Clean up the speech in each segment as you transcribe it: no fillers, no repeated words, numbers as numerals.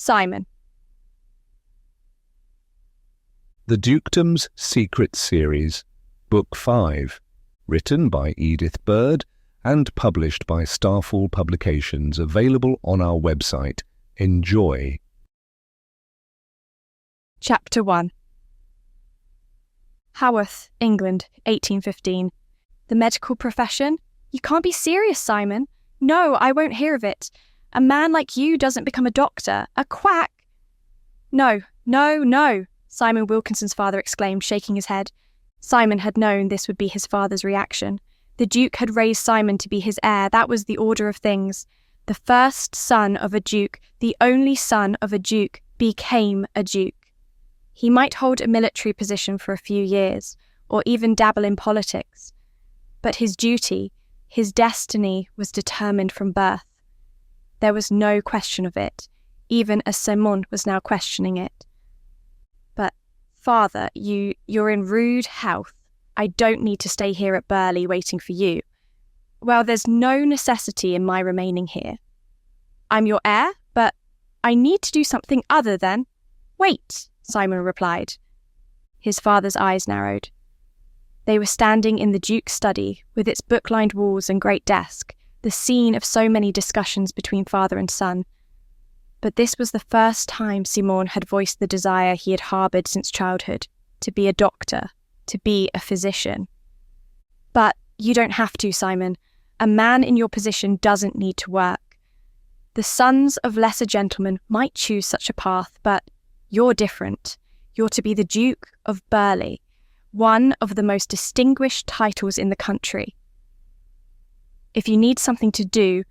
Simon. The Dukedom's Secret Series, Book 5, written by Edith Byrd and published by Starfall Publications, available on our website. Enjoy. Chapter 1. Haworth, England, 1815. The medical profession? You can't be serious, Simon. No, I won't hear of it. A man like you doesn't become a doctor. A quack. No, Simon Wilkinson's father exclaimed, shaking his head. Simon had known this would be his father's reaction. The Duke had raised Simon to be his heir. That was the order of things. The first son of a Duke, the only son of a Duke, became a Duke. He might hold a military position for a few years, or even dabble in politics. But his duty, his destiny, was determined from birth. There was no question of it. Even a Simon was now questioning it. But, Father, you're in rude health. I don't need to stay here at Burley waiting for you. Well, there's no necessity in my remaining here. I'm your heir, but I need to do something other than... Wait, Simon replied. His father's eyes narrowed. They were standing in the Duke's study, with its book-lined walls and great desk, the scene of so many discussions between father and son. But this was the first time Simon had voiced the desire he had harboured since childhood, to be a doctor, to be a physician. But you don't have to, Simon. A man in your position doesn't need to work. The sons of lesser gentlemen might choose such a path, but you're different. You're to be the Duke of Burley, one of the most distinguished titles in the country. If you need something to do,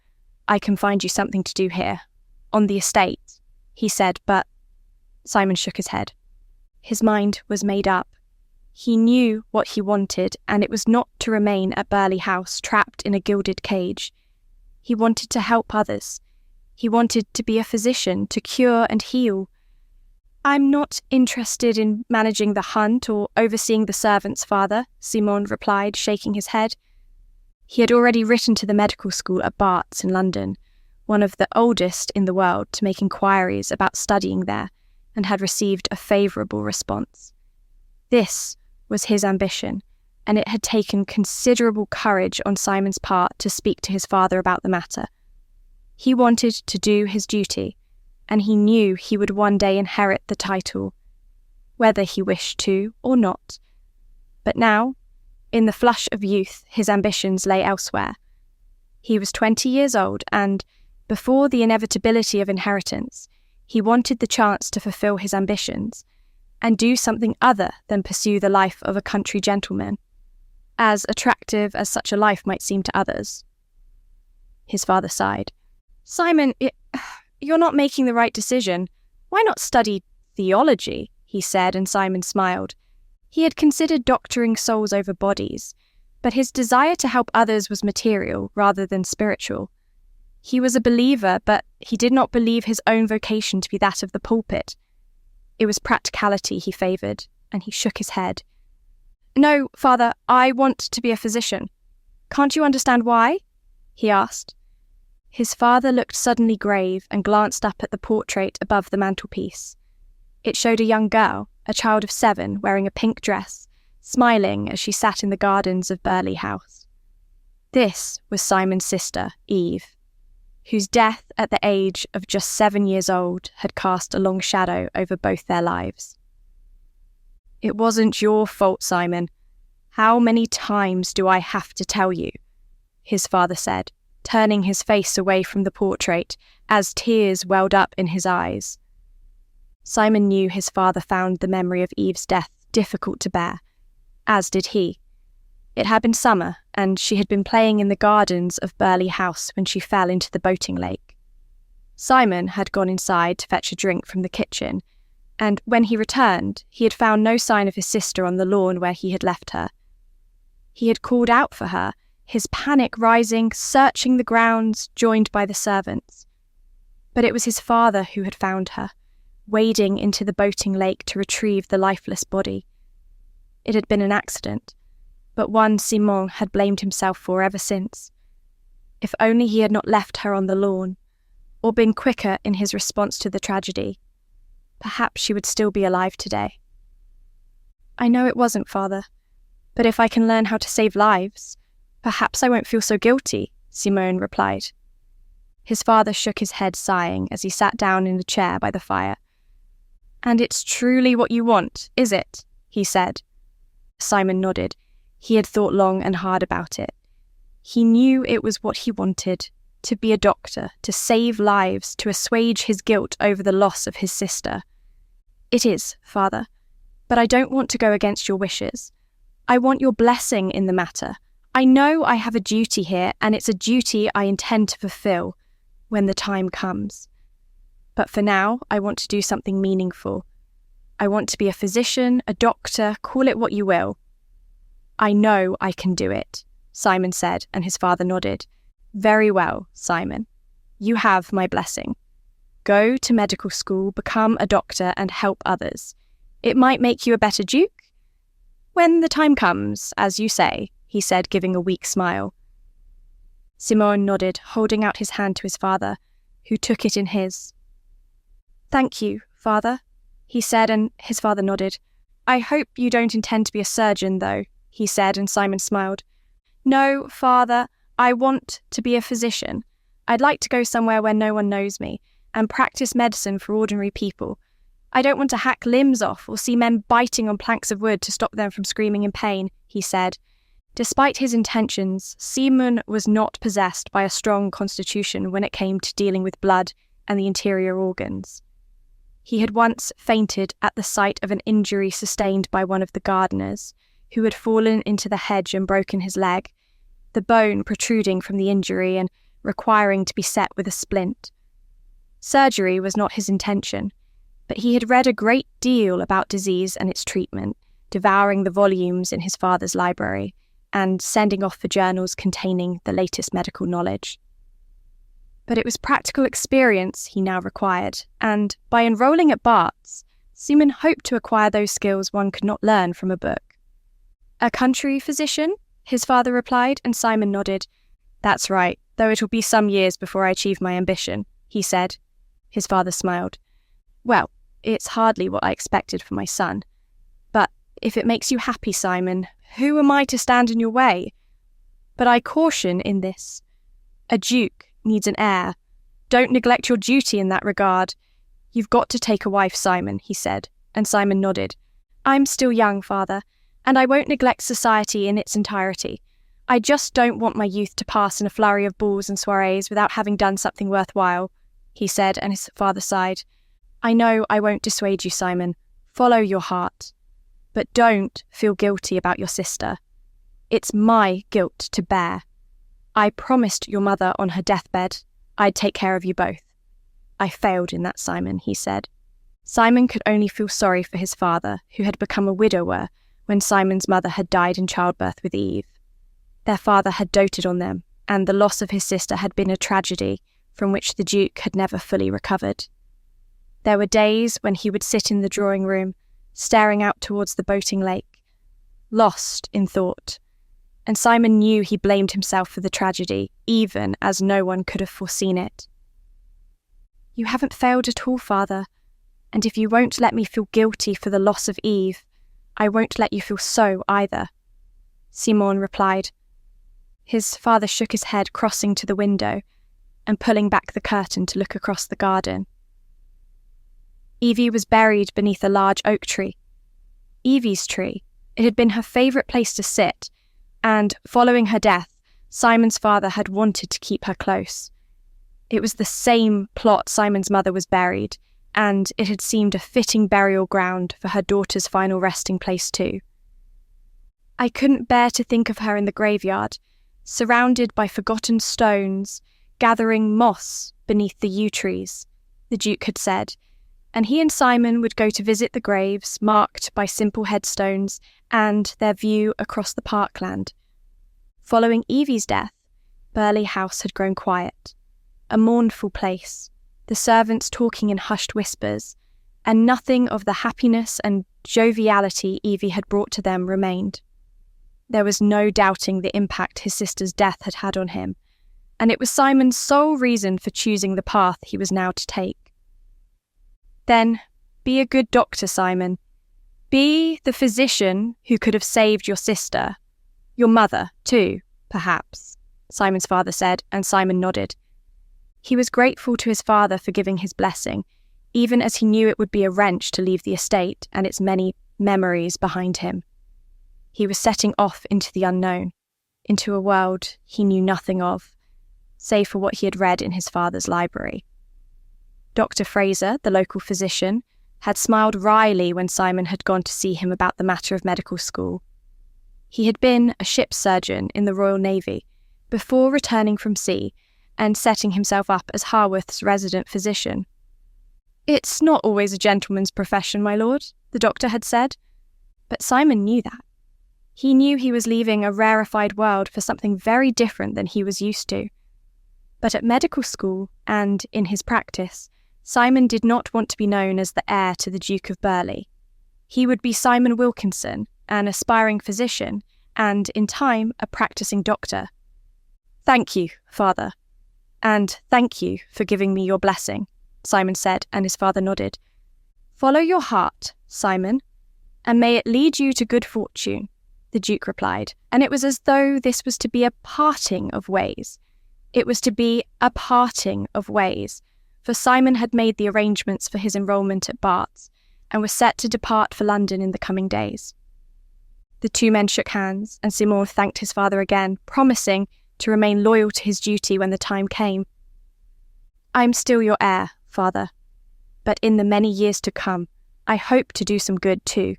I can find you something to do here, on the estate, he said, but Simon shook his head. His mind was made up. He knew what he wanted, and it was not to remain at Burley House trapped in a gilded cage. He wanted to help others. He wanted to be a physician, to cure and heal. I'm not interested in managing the hunt or overseeing the servants, Father, Simon replied, shaking his head. He had already written to the medical school at Bart's in London, one of the oldest in the world, to make inquiries about studying there, and had received a favourable response. This was his ambition, and it had taken considerable courage on Simon's part to speak to his father about the matter. He wanted to do his duty, and he knew he would one day inherit the title, whether he wished to or not. But now, in the flush of youth, his ambitions lay elsewhere. He was 20 years old, and, before the inevitability of inheritance, he wanted the chance to fulfil his ambitions, and do something other than pursue the life of a country gentleman, as attractive as such a life might seem to others. His father sighed. Simon, you're not making the right decision. Why not study theology? He said, and Simon smiled. He had considered doctoring souls over bodies, but his desire to help others was material rather than spiritual. He was a believer, but he did not believe his own vocation to be that of the pulpit. It was practicality he favoured, and he shook his head. No, Father, I want to be a physician. Can't you understand why? He asked. His father looked suddenly grave and glanced up at the portrait above the mantelpiece. It showed a young girl, a child of 7, wearing a pink dress, smiling as she sat in the gardens of Burley House. This was Simon's sister, Eve, whose death at the age of just 7 years old had cast a long shadow over both their lives. It wasn't your fault, Simon. How many times do I have to tell you? His father said, turning his face away from the portrait as tears welled up in his eyes. Simon knew his father found the memory of Eve's death difficult to bear, as did he. It had been summer, and she had been playing in the gardens of Burley House when she fell into the boating lake. Simon had gone inside to fetch a drink from the kitchen, and when he returned, he had found no sign of his sister on the lawn where he had left her. He had called out for her, his panic rising, searching the grounds, joined by the servants. But it was his father who had found her, wading into the boating lake to retrieve the lifeless body. It had been an accident, but one Simon had blamed himself for ever since. If only he had not left her on the lawn. or been quicker in his response to the tragedy, perhaps she would still be alive today. I know it wasn't, Father, but if I can learn how to save lives, perhaps I won't feel so guilty, Simone replied. His father shook his head, sighing, as he sat down in a chair by the fire. And it's truly what you want, is it? He said. Simon nodded. He had thought long and hard about it. He knew it was what he wanted, to be a doctor, to save lives, to assuage his guilt over the loss of his sister. It is, Father, but I don't want to go against your wishes. I want your blessing in the matter. I know I have a duty here, and it's a duty I intend to fulfill when the time comes. But for now, I want to do something meaningful. I want to be a physician, a doctor, call it what you will. I know I can do it, Simon said, and his father nodded. Very well, Simon. You have my blessing. Go to medical school, become a doctor, and help others. It might make you a better duke. When the time comes, as you say, he said, giving a weak smile. Simone nodded, holding out his hand to his father, who took it in his. Thank you, Father, he said, and his father nodded. I hope you don't intend to be a surgeon, though, he said, and Simon smiled. No, Father, I want to be a physician. I'd like to go somewhere where no one knows me, and practice medicine for ordinary people. I don't want to hack limbs off or see men biting on planks of wood to stop them from screaming in pain, he said. Despite his intentions, Simon was not possessed by a strong constitution when it came to dealing with blood and the interior organs. He had once fainted at the sight of an injury sustained by one of the gardeners, who had fallen into the hedge and broken his leg, the bone protruding from the injury and requiring to be set with a splint. Surgery was not his intention, but he had read a great deal about disease and its treatment, devouring the volumes in his father's library, and sending off for journals containing the latest medical knowledge. But it was practical experience he now required, and by enrolling at Bart's, Simon hoped to acquire those skills one could not learn from a book. A country physician? His father replied, and Simon nodded. That's right, though it will be some years before I achieve my ambition, he said. His father smiled. Well, it's hardly what I expected for my son. But if it makes you happy, Simon, who am I to stand in your way? But I caution in this. A duke needs an heir. Don't neglect your duty in that regard. You've got to take a wife, Simon, he said, and Simon nodded. I'm still young, Father, and I won't neglect society in its entirety. I just don't want my youth to pass in a flurry of balls and soirees without having done something worthwhile, he said, and his father sighed. I know I won't dissuade you, Simon. Follow your heart. But don't feel guilty about your sister. It's my guilt to bear. I promised your mother on her deathbed I'd take care of you both. I failed in that, Simon, he said. Simon could only feel sorry for his father, who had become a widower when Simon's mother had died in childbirth with Eve. Their father had doted on them, and the loss of his sister had been a tragedy from which the Duke had never fully recovered. There were days when he would sit in the drawing room, staring out towards the boating lake, lost in thought, and Simon knew he blamed himself for the tragedy, even as no one could have foreseen it. You haven't failed at all, Father, and if you won't let me feel guilty for the loss of Eve, I won't let you feel so either, Simon replied. His father shook his head, crossing to the window and pulling back the curtain to look across the garden. Evie was buried beneath a large oak tree. Evie's tree. It had been her favourite place to sit, and, following her death, Simon's father had wanted to keep her close. It was the same plot Simon's mother was buried, and it had seemed a fitting burial ground for her daughter's final resting place too. I couldn't bear to think of her in the graveyard, surrounded by forgotten stones, gathering moss beneath the yew trees, the Duke had said, and he and Simon would go to visit the graves marked by simple headstones and their view across the parkland. Following Evie's death, Burley House had grown quiet, a mournful place, the servants talking in hushed whispers, and nothing of the happiness and joviality Evie had brought to them remained. There was no doubting the impact his sister's death had had on him, and it was Simon's sole reason for choosing the path he was now to take. Then, be a good doctor, Simon. Be the physician who could have saved your sister. Your mother, too, perhaps, Simon's father said, and Simon nodded. He was grateful to his father for giving his blessing, even as he knew it would be a wrench to leave the estate and its many memories behind him. He was setting off into the unknown, into a world he knew nothing of, save for what he had read in his father's library. Dr. Fraser, the local physician, had smiled wryly when Simon had gone to see him about the matter of medical school. He had been a ship's surgeon in the Royal Navy before returning from sea and setting himself up as Harworth's resident physician. "It's not always a gentleman's profession, my lord," the doctor had said. But Simon knew that. He knew he was leaving a rarefied world for something very different than he was used to. But at medical school, and in his practice, Simon did not want to be known as the heir to the Duke of Burghley. He would be Simon Wilkinson, an aspiring physician, and, in time, a practicing doctor. "Thank you, father. And thank you for giving me your blessing," Simon said, and his father nodded. "Follow your heart, Simon, and may it lead you to good fortune," the Duke replied, and it was as though this was to be a parting of ways. It was to be a parting of ways, for Simon had made the arrangements for his enrolment at Bart's, and was set to depart for London in the coming days. The two men shook hands, and Simon thanked his father again, promising to remain loyal to his duty when the time came. "I am still your heir, father, but in the many years to come, I hope to do some good too,"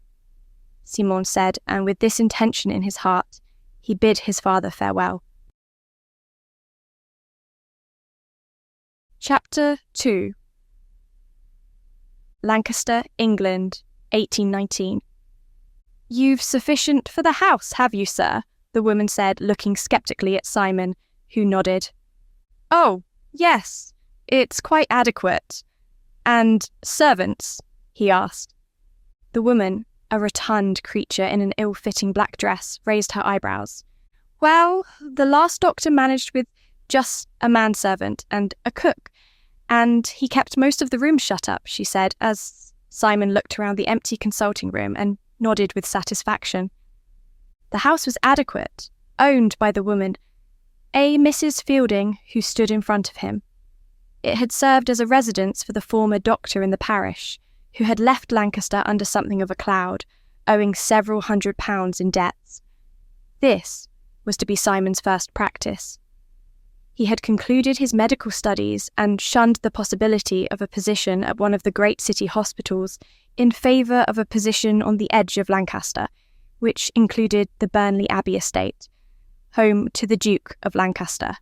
Simon said, and with this intention in his heart, he bid his father farewell. Chapter 2. Lancaster, England, 1819. "You've sufficient for the house, have you, sir?" the woman said, looking sceptically at Simon, who nodded. "Oh, yes, it's quite adequate. And servants?" he asked. The woman, a rotund creature in an ill-fitting black dress, raised her eyebrows. "Well, the last doctor managed with just a manservant and a cook, and he kept most of the rooms shut up," she said, as Simon looked around the empty consulting room and nodded with satisfaction. The house was adequate, owned by the woman, a Mrs. Fielding, who stood in front of him. It had served as a residence for the former doctor in the parish, who had left Lancaster under something of a cloud, owing several £100 in debts. This was to be Simon's first practice. He had concluded his medical studies and shunned the possibility of a position at one of the great city hospitals in favour of a position on the edge of Lancaster, which included the Burnley Abbey estate, home to the Duke of Lancaster.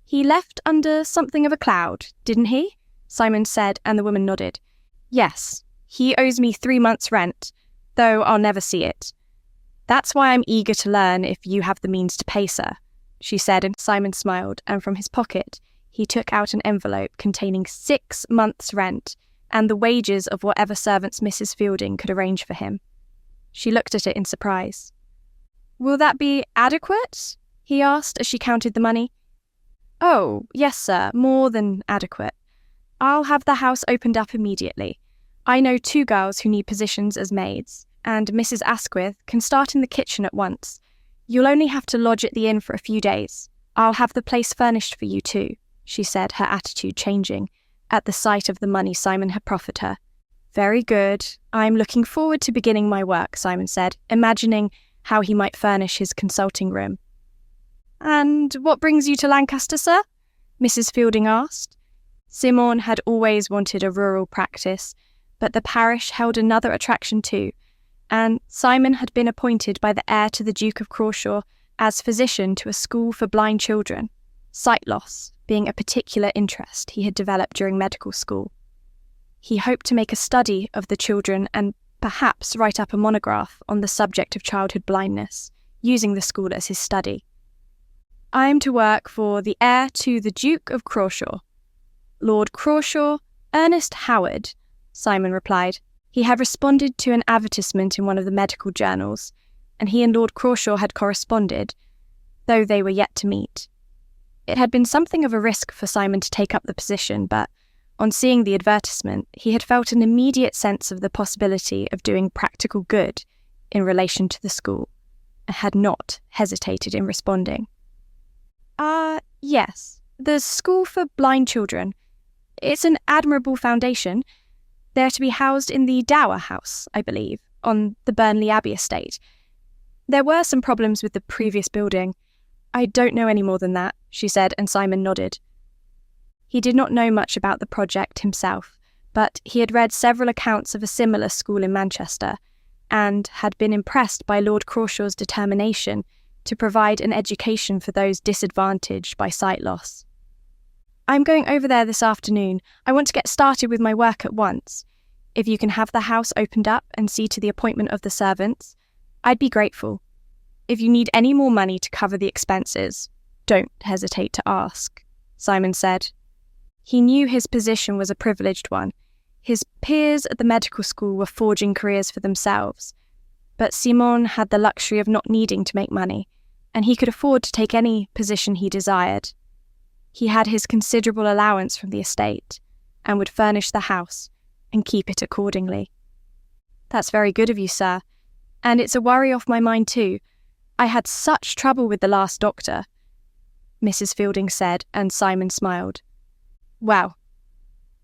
"He left under something of a cloud, didn't he?" Simon said, and the woman nodded. "Yes, he owes me 3 months' rent, though I'll never see it. That's why I'm eager to learn if you have the means to pay, sir," she said, and Simon smiled, and from his pocket he took out an envelope containing 6 months' rent and the wages of whatever servants Mrs. Fielding could arrange for him. She looked at it in surprise. "Will that be adequate?" he asked as she counted the money. "Oh, yes, sir, more than adequate. I'll have the house opened up immediately. I know 2 girls who need positions as maids, and Mrs. Asquith can start in the kitchen at once. You'll only have to lodge at the inn for a few days. I'll have the place furnished for you too," she said, her attitude changing at the sight of the money Simon had proffered her. "Very good. I'm looking forward to beginning my work," Simon said, imagining how he might furnish his consulting room. "And what brings you to Lancaster, sir?" Mrs. Fielding asked. Simon had always wanted a rural practice, but the parish held another attraction too, and Simon had been appointed by the heir to the Duke of Crawshaw as physician to a school for blind children, sight loss being a particular interest he had developed during medical school. He hoped to make a study of the children and perhaps write up a monograph on the subject of childhood blindness, using the school as his study. "I am to work for the heir to the Duke of Crawshaw, Lord Crawshaw, Ernest Howard," Simon replied. He had responded to an advertisement in one of the medical journals, and he and Lord Crawshaw had corresponded, though they were yet to meet. It had been something of a risk for Simon to take up the position, but on seeing the advertisement, he had felt an immediate sense of the possibility of doing practical good in relation to the school, and had not hesitated in responding. Yes, the School for Blind Children. It's an admirable foundation. They're to be housed in the Dower House, I believe, on the Burnley Abbey estate. There were some problems with the previous building. I don't know any more than that, she said, and Simon nodded. He did not know much about the project himself, but he had read several accounts of a similar school in Manchester, and had been impressed by Lord Crawshaw's determination to provide an education for those disadvantaged by sight loss. I'm going over there this afternoon. I want to get started with my work at once. If you can have the house opened up and see to the appointment of the servants, I'd be grateful. If you need any more money to cover the expenses, don't hesitate to ask, Simon said. He knew his position was a privileged one. His peers at the medical school were forging careers for themselves, but Simon had the luxury of not needing to make money, and he could afford to take any position he desired. He had his considerable allowance from the estate, and would furnish the house and keep it accordingly. That's very good of you, sir, and it's a worry off my mind too. I had such trouble with the last doctor, Mrs. Fielding said, and Simon smiled. Well,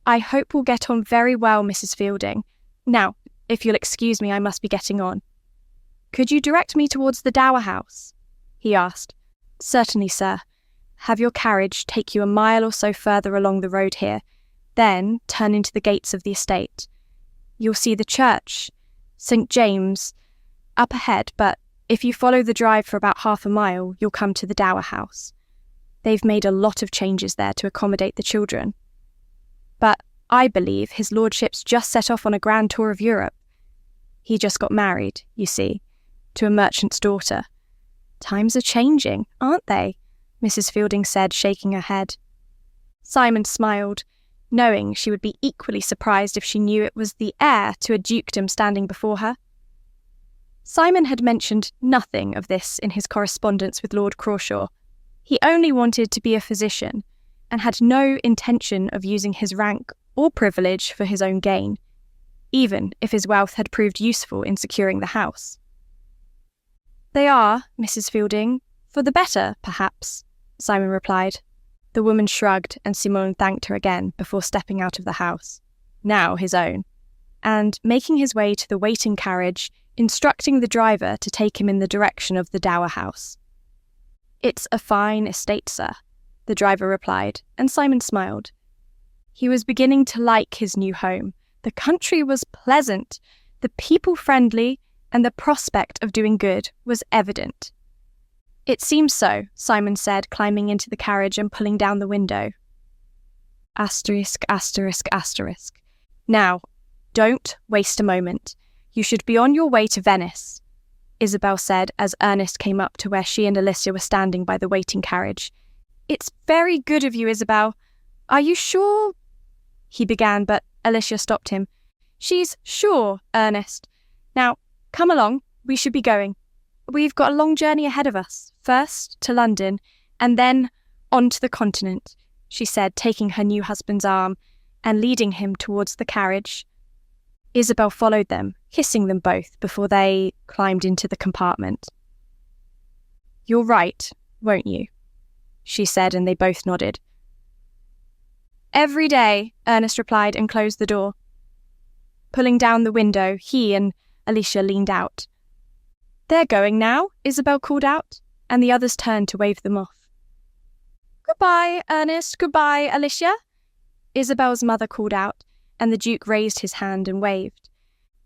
I hope we'll get on very well, Mrs. Fielding. Now, if you'll excuse me, I must be getting on. Could you direct me towards the Dower House? He asked. Certainly, sir. Have your carriage take you a mile or so further along the road here, then turn into the gates of the estate. You'll see the church, St. James, up ahead, but if you follow the drive for about half a mile, you'll come to the Dower House. They've made a lot of changes there to accommodate the children. But I believe his lordship's just set off on a grand tour of Europe. He just got married, you see, to a merchant's daughter. Times are changing, aren't they? Mrs. Fielding said, shaking her head. Simon smiled, knowing she would be equally surprised if she knew it was the heir to a dukedom standing before her. Simon had mentioned nothing of this in his correspondence with Lord Crawshaw. He only wanted to be a physician, and had no intention of using his rank or privilege for his own gain, even if his wealth had proved useful in securing the house. They are, Mrs. Fielding, for the better, perhaps, Simon replied. The woman shrugged, and Simon thanked her again before stepping out of the house, now his own, and making his way to the waiting carriage, instructing the driver to take him in the direction of the Dower House. It's a fine estate, sir, the driver replied, and Simon smiled. He was beginning to like his new home. The country was pleasant, the people friendly, and the prospect of doing good was evident. It seems so, Simon said, climbing into the carriage and pulling down the window. Asterisk, asterisk, asterisk. Now, don't waste a moment. You should be on your way to Venice, Isobel said as Ernest came up to where she and Alicia were standing by the waiting carriage. It's very good of you, Isobel. Are you sure? He began, but Alicia stopped him. She's sure, Ernest. Now, come along, we should be going. We've got a long journey ahead of us, first to London, and then on to the continent, she said, taking her new husband's arm and leading him towards the carriage. Isobel followed them, kissing them both before they climbed into the compartment. You'll write, won't you? She said, and they both nodded. Every day, Ernest replied and closed the door. Pulling down the window, he and Alicia leaned out. They're going now, Isobel called out, and the others turned to wave them off. Goodbye, Ernest, goodbye, Alicia, Isobel's mother called out, and the Duke raised his hand and waved.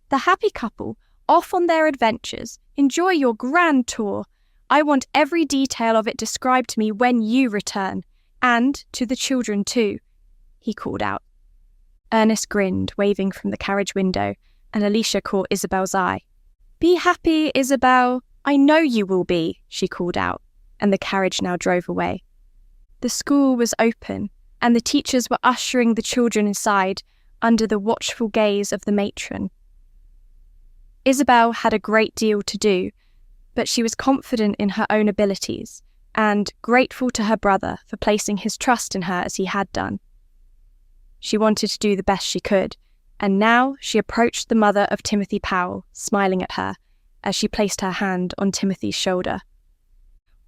The happy couple, off on their adventures, enjoy your grand tour. I want every detail of it described to me when you return, and to the children too, he called out. Ernest grinned, waving from the carriage window, and Alicia caught Isobel's eye. Be happy, Isobel. I know you will be, she called out, and the carriage now drove away. The school was open, and the teachers were ushering the children inside under the watchful gaze of the matron. Isobel had a great deal to do, but she was confident in her own abilities and grateful to her brother for placing his trust in her as he had done. She wanted to do the best she could, and now she approached the mother of Timothy Powell, smiling at her, as she placed her hand on Timothy's shoulder.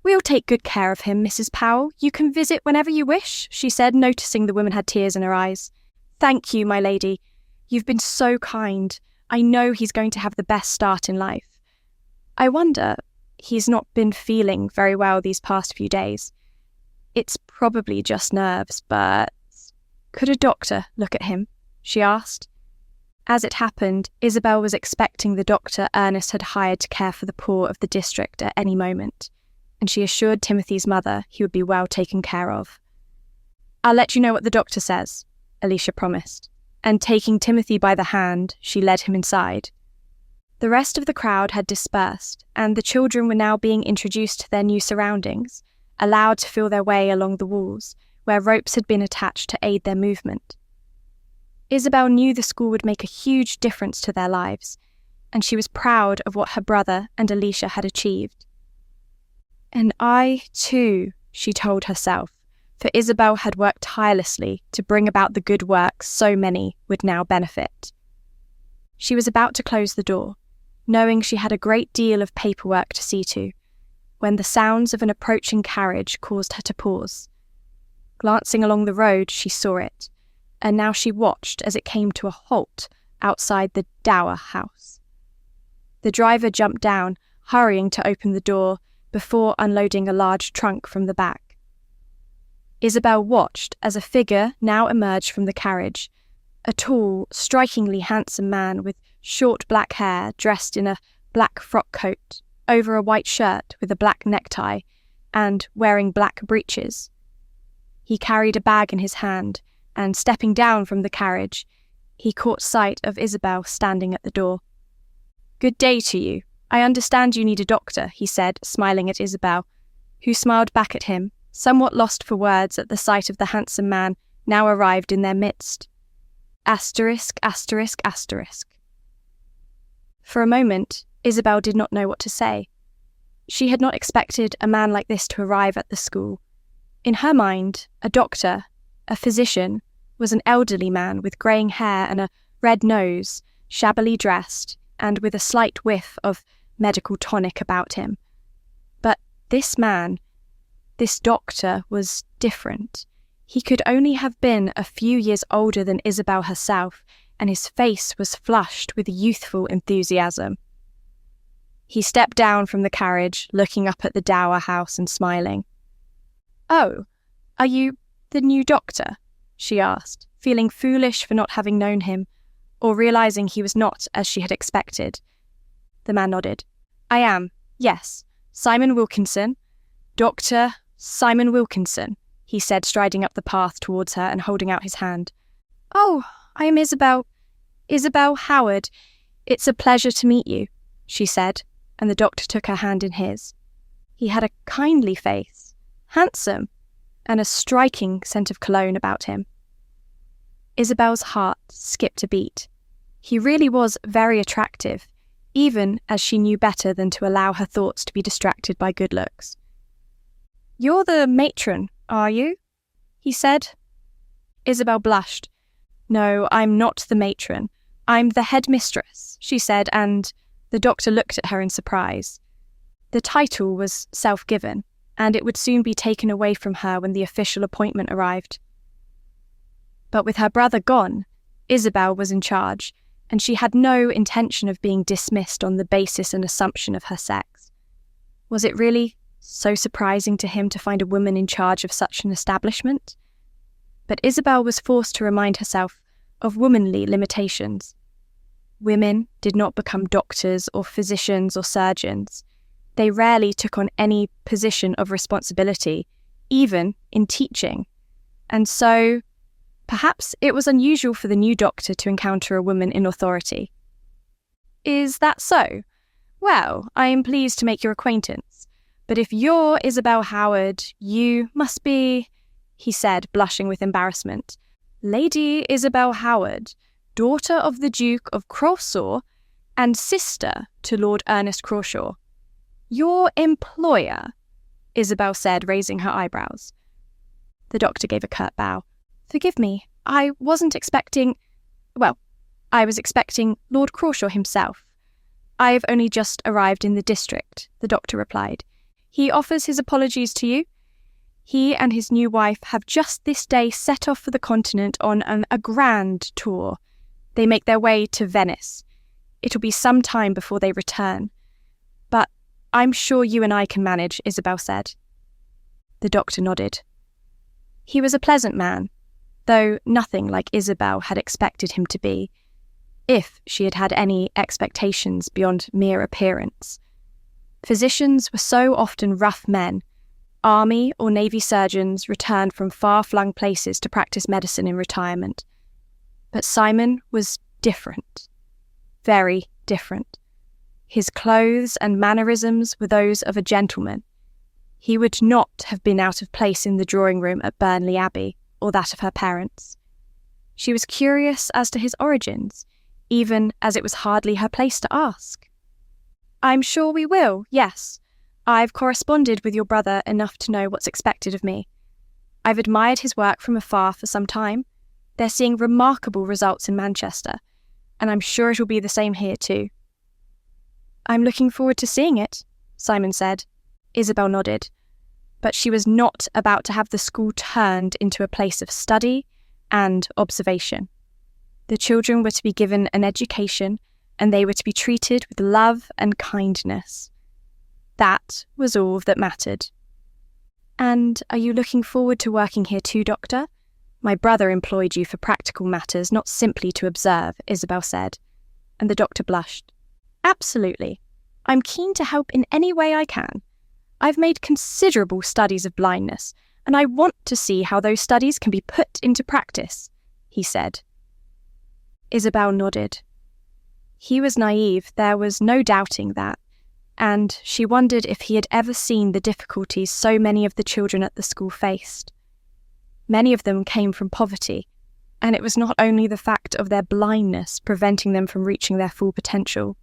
"We'll take good care of him, Mrs. Powell. You can visit whenever you wish," she said, noticing the woman had tears in her eyes. "Thank you, my lady. You've been so kind. I know he's going to have the best start in life. I wonder, he's not been feeling very well these past few days. It's probably just nerves, but could a doctor look at him?" she asked. As it happened, Isobel was expecting the doctor Ernest had hired to care for the poor of the district at any moment, and she assured Timothy's mother he would be well taken care of. "I'll let you know what the doctor says," Alicia promised, and taking Timothy by the hand, she led him inside. The rest of the crowd had dispersed, and the children were now being introduced to their new surroundings, allowed to feel their way along the walls, where ropes had been attached to aid their movement. Isobel knew the school would make a huge difference to their lives, and she was proud of what her brother and Alicia had achieved. "And I, too," she told herself, for Isobel had worked tirelessly to bring about the good work so many would now benefit. She was about to close the door, knowing she had a great deal of paperwork to see to, when the sounds of an approaching carriage caused her to pause. Glancing along the road, she saw it, and now she watched as it came to a halt outside the Dower House. The driver jumped down, hurrying to open the door before unloading a large trunk from the back. Isobel watched as a figure now emerged from the carriage, a tall, strikingly handsome man with short black hair, dressed in a black frock coat over a white shirt with a black necktie and wearing black breeches. He carried a bag in his hand, and stepping down from the carriage, he caught sight of Isobel standing at the door. "Good day to you. I understand you need a doctor," he said, smiling at Isobel, who smiled back at him, somewhat lost for words at the sight of the handsome man now arrived in their midst. Asterisk, asterisk, asterisk. For a moment, Isobel did not know what to say. She had not expected a man like this to arrive at the school. In her mind, a doctor, a physician, was an elderly man with greying hair and a red nose, shabbily dressed, and with a slight whiff of medical tonic about him. But this man, this doctor, was different. He could only have been a few years older than Isobel herself, and his face was flushed with youthful enthusiasm. He stepped down from the carriage, looking up at the Dower House and smiling. "Oh, are you the new doctor?" she asked, feeling foolish for not having known him, or realising he was not as she had expected. The man nodded. "I am, yes, Simon Wilkinson, Dr. Simon Wilkinson," he said, striding up the path towards her and holding out his hand. "Oh, I am Isobel Howard. It's a pleasure to meet you," she said, and the doctor took her hand in his. He had a kindly face, handsome, and a striking scent of cologne about him. Isobel's heart skipped a beat. He really was very attractive, even as she knew better than to allow her thoughts to be distracted by good looks. "You're the matron, are you?" he said. Isobel blushed. "No, I'm not the matron. I'm the headmistress," she said, and the doctor looked at her in surprise. The title was self-given, and it would soon be taken away from her when the official appointment arrived. But with her brother gone, Isobel was in charge, and she had no intention of being dismissed on the basis and assumption of her sex. Was it really so surprising to him to find a woman in charge of such an establishment? But Isobel was forced to remind herself of womanly limitations. Women did not become doctors or physicians or surgeons. They rarely took on any position of responsibility, even in teaching. And so, perhaps it was unusual for the new doctor to encounter a woman in authority. "Is that so? Well, I am pleased to make your acquaintance. But if you're Isobel Howard, you must be," he said, blushing with embarrassment, "Lady Isobel Howard, daughter of the Duke of Crawshaw and sister to Lord Ernest Crawshaw. Your employer, Isobel said, raising her eyebrows. The doctor gave a curt bow. Forgive me, I wasn't expecting... Well, I was expecting Lord Crawshaw himself. I have only just arrived in the district, the doctor replied. He offers his apologies to you. He and his new wife have just this day set off for the continent on a grand tour. They make their way to Venice. It'll be some time before they return. But I'm sure you and I can manage, Isobel said. The doctor nodded. He was a pleasant man, though nothing like Isobel had expected him to be, if she had had any expectations beyond mere appearance. Physicians were so often rough men. Army or Navy surgeons returned from far-flung places to practice medicine in retirement. But Simon was different. Very different. His clothes and mannerisms were those of a gentleman. He would not have been out of place in the drawing room at Burnley Abbey, or that of her parents. She was curious as to his origins, even as it was hardly her place to ask. I'm sure we will, yes. I've corresponded with your brother enough to know what's expected of me. I've admired his work from afar for some time. They're seeing remarkable results in Manchester, and I'm sure it'll be the same here too. I'm looking forward to seeing it, Simon said. Isobel nodded, but she was not about to have the school turned into a place of study and observation. The children were to be given an education, and they were to be treated with love and kindness. That was all that mattered. And are you looking forward to working here too, Doctor? My brother employed you for practical matters, not simply to observe, Isobel said, and the doctor blushed. Absolutely. I'm keen to help in any way I can. I've made considerable studies of blindness, and I want to see how those studies can be put into practice, he said. Isobel nodded. He was naive, there was no doubting that, and she wondered if he had ever seen the difficulties so many of the children at the school faced. Many of them came from poverty, and it was not only the fact of their blindness preventing them from reaching their full potential.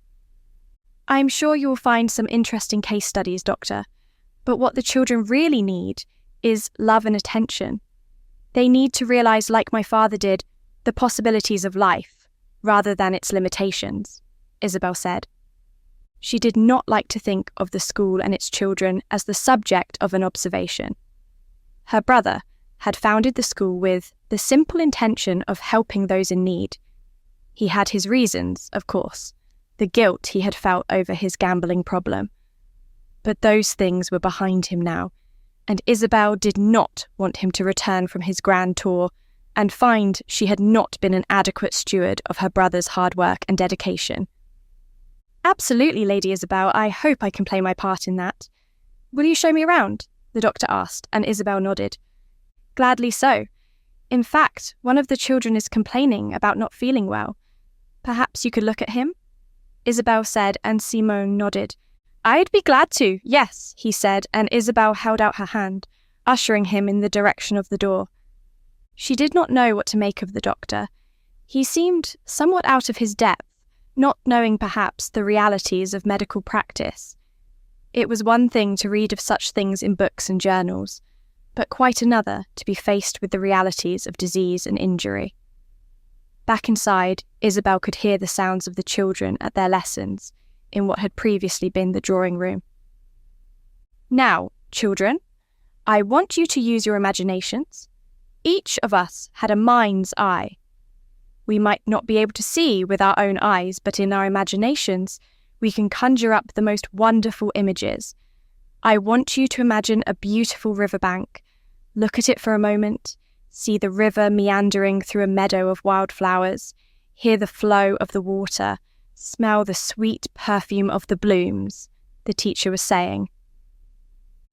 I'm sure you'll find some interesting case studies, Doctor, but what the children really need is love and attention. They need to realise, like my father did, the possibilities of life, rather than its limitations, Isobel said. She did not like to think of the school and its children as the subject of an observation. Her brother had founded the school with the simple intention of helping those in need. He had his reasons, of course, the guilt he had felt over his gambling problem. But those things were behind him now, and Isobel did not want him to return from his grand tour and find she had not been an adequate steward of her brother's hard work and dedication. Absolutely, Lady Isobel, I hope I can play my part in that. Will you show me around? The doctor asked, and Isobel nodded. Gladly so. In fact, one of the children is complaining about not feeling well. Perhaps you could look at him? Isobel said, and Simone nodded. I'd be glad to, yes, he said, and Isobel held out her hand, ushering him in the direction of the door. She did not know what to make of the doctor. He seemed somewhat out of his depth, not knowing perhaps the realities of medical practice. It was one thing to read of such things in books and journals, but quite another to be faced with the realities of disease and injury. Back inside, Isobel could hear the sounds of the children at their lessons in what had previously been the drawing room. Now, children, I want you to use your imaginations. Each of us had a mind's eye. We might not be able to see with our own eyes, but in our imaginations, we can conjure up the most wonderful images. I want you to imagine a beautiful riverbank. Look at it for a moment, see the river meandering through a meadow of wildflowers, hear the flow of the water, smell the sweet perfume of the blooms, the teacher was saying.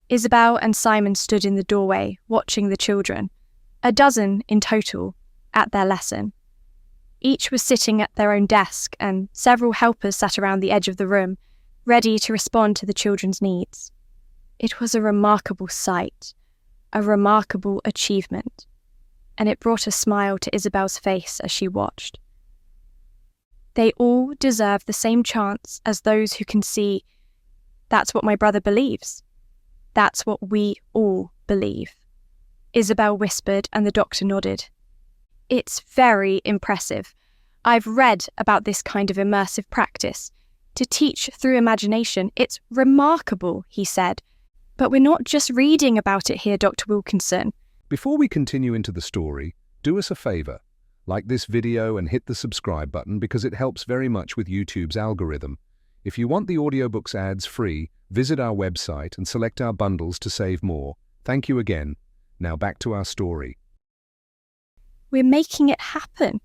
Isobel and Simon stood in the doorway, watching the children, a dozen in total, at their lesson. Each was sitting at their own desk, and several helpers sat around the edge of the room, ready to respond to the children's needs. It was a remarkable sight, a remarkable achievement, and it brought a smile to Isobel's face as she watched. They all deserve the same chance as those who can see. That's what my brother believes. That's what we all believe. Isobel whispered, and the doctor nodded. It's very impressive. I've read about this kind of immersive practice. To teach through imagination, it's remarkable, he said. But we're not just reading about it here, Dr. Wilkinson. Before we continue into the story, do us a favour. Like this video and hit the subscribe button because it helps very much with YouTube's algorithm. If you want the audiobooks ads free, visit our website and select our bundles to save more. Thank you again. Now back to our story. We're making it happen,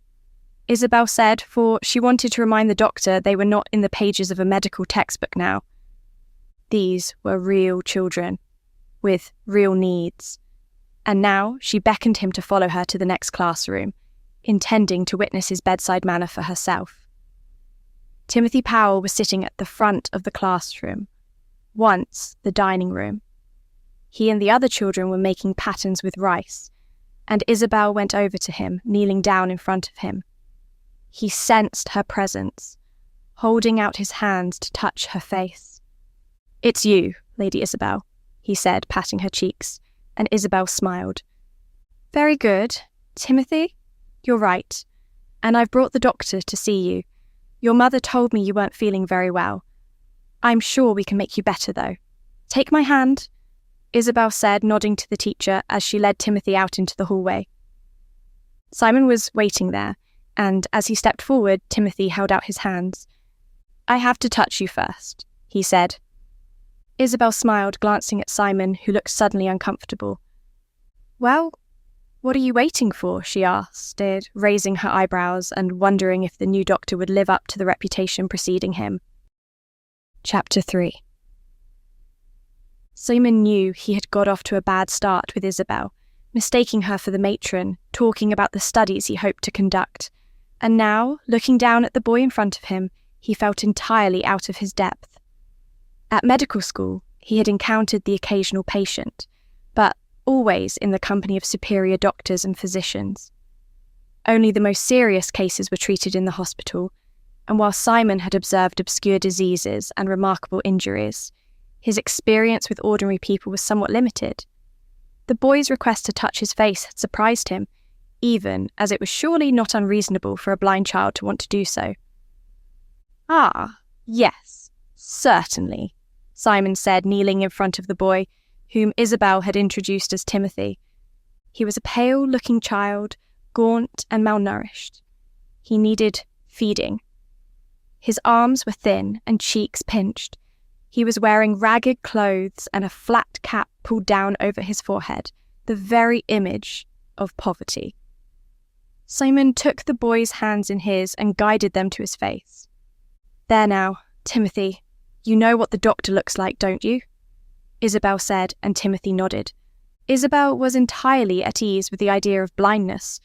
Isobel said, for she wanted to remind the doctor they were not in the pages of a medical textbook now. These were real children, with real needs. And now she beckoned him to follow her to the next classroom, intending to witness his bedside manner for herself. Timothy Powell was sitting at the front of the classroom, once the dining room. He and the other children were making patterns with rice, and Isobel went over to him, kneeling down in front of him. He sensed her presence, holding out his hands to touch her face. "It's you, Lady Isobel," he said, patting her cheeks, and Isobel smiled. "Very good. Timothy, you're right, and I've brought the doctor to see you. Your mother told me you weren't feeling very well. I'm sure we can make you better, though. Take my hand," Isobel said, nodding to the teacher as she led Timothy out into the hallway. Simon was waiting there, and as he stepped forward, Timothy held out his hands. "I have to touch you first," he said. Isobel smiled, glancing at Simon, who looked suddenly uncomfortable. "Well, what are you waiting for?" she asked, raising her eyebrows and wondering if the new doctor would live up to the reputation preceding him. Chapter 3. Simon knew he had got off to a bad start with Isobel, mistaking her for the matron, talking about the studies he hoped to conduct, and now, looking down at the boy in front of him, he felt entirely out of his depth. At medical school, he had encountered the occasional patient, but always in the company of superior doctors and physicians. Only the most serious cases were treated in the hospital, and while Simon had observed obscure diseases and remarkable injuries, his experience with ordinary people was somewhat limited. The boy's request to touch his face had surprised him, even as it was surely not unreasonable for a blind child to want to do so. "Ah, yes, certainly," Simon said, kneeling in front of the boy, whom Isobel had introduced as Timothy. He was a pale-looking child, gaunt and malnourished. He needed feeding. His arms were thin and cheeks pinched. He was wearing ragged clothes and a flat cap pulled down over his forehead, the very image of poverty. Simon took the boy's hands in his and guided them to his face. "There now, Timothy, you know what the doctor looks like, don't you?" Isobel said, and Timothy nodded. Isobel was entirely at ease with the idea of blindness,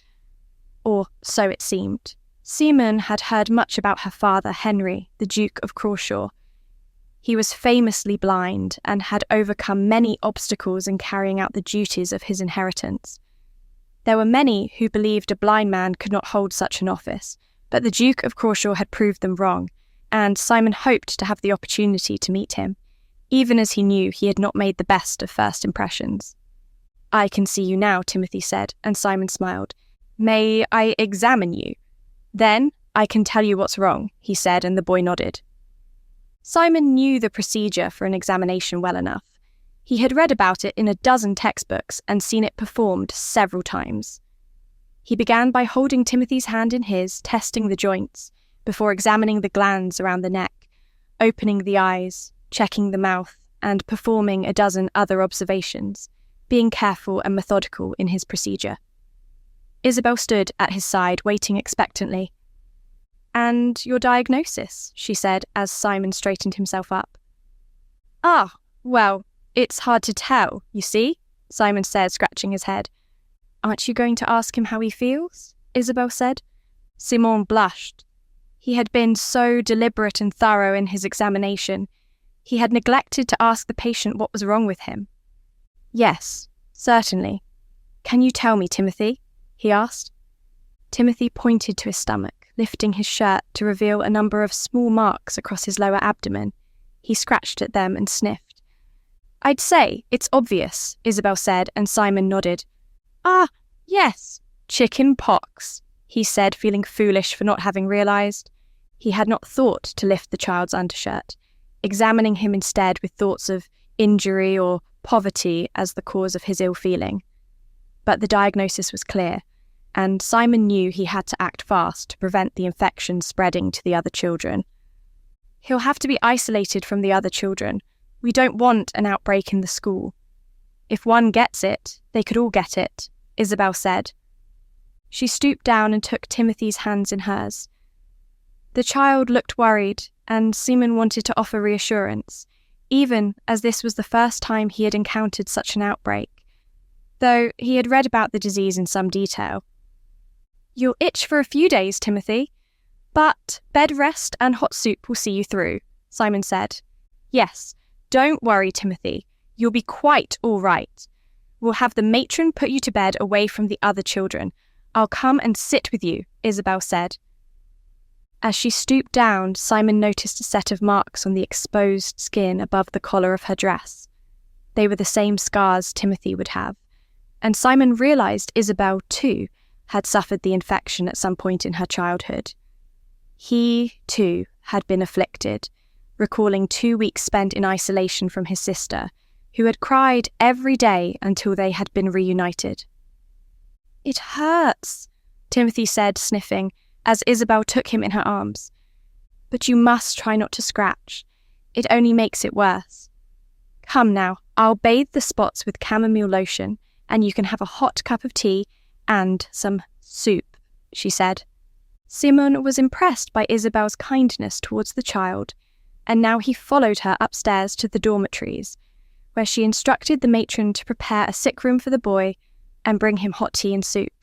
or so it seemed. Simon had heard much about her father, Henry, the Duke of Crawshaw. He was famously blind and had overcome many obstacles in carrying out the duties of his inheritance. There were many who believed a blind man could not hold such an office, but the Duke of Crawshaw had proved them wrong, and Simon hoped to have the opportunity to meet him, even as he knew he had not made the best of first impressions. "I can see you now," Timothy said, and Simon smiled. "May I examine you? Then I can tell you what's wrong," he said, and the boy nodded. Simon knew the procedure for an examination well enough. He had read about it in a dozen textbooks and seen it performed several times. He began by holding Timothy's hand in his, testing the joints, before examining the glands around the neck, opening the eyes, checking the mouth, and performing a dozen other observations, being careful and methodical in his procedure. Isobel stood at his side, waiting expectantly. "And your diagnosis?" she said, as Simon straightened himself up. "Ah, well, it's hard to tell, you see," Simon said, scratching his head. "Aren't you going to ask him how he feels?" Isobel said. Simon blushed. He had been so deliberate and thorough in his examination. He had neglected to ask the patient what was wrong with him. "Yes, certainly. Can you tell me, Timothy?" he asked. Timothy pointed to his stomach, lifting his shirt to reveal a number of small marks across his lower abdomen. He scratched at them and sniffed. I'd say it's obvious, Isobel said, and Simon nodded. Ah, yes, chicken pox, he said, feeling foolish for not having realised. He had not thought to lift the child's undershirt, examining him instead with thoughts of injury or poverty as the cause of his ill-feeling. But the diagnosis was clear, and Simon knew he had to act fast to prevent the infection spreading to the other children. He'll have to be isolated from the other children. We don't want an outbreak in the school. If one gets it, they could all get it, Isobel said. She stooped down and took Timothy's hands in hers. The child looked worried, and Simon wanted to offer reassurance, even as this was the first time he had encountered such an outbreak, though he had read about the disease in some detail. You'll itch for a few days, Timothy, but bed rest and hot soup will see you through, Simon said. Yes, don't worry, Timothy. You'll be quite all right. We'll have the matron put you to bed away from the other children. I'll come and sit with you, Isobel said. As she stooped down, Simon noticed a set of marks on the exposed skin above the collar of her dress. They were the same scars Timothy would have, and Simon realised Isobel, too, had suffered the infection at some point in her childhood. He, too, had been afflicted, recalling 2 weeks spent in isolation from his sister, who had cried every day until they had been reunited. It hurts, Timothy said, sniffing, as Isobel took him in her arms. But you must try not to scratch. It only makes it worse. Come now, I'll bathe the spots with chamomile lotion, and you can have a hot cup of tea and some soup, she said. Simon was impressed by Isobel's kindness towards the child, and now he followed her upstairs to the dormitories, where she instructed the matron to prepare a sick room for the boy and bring him hot tea and soup.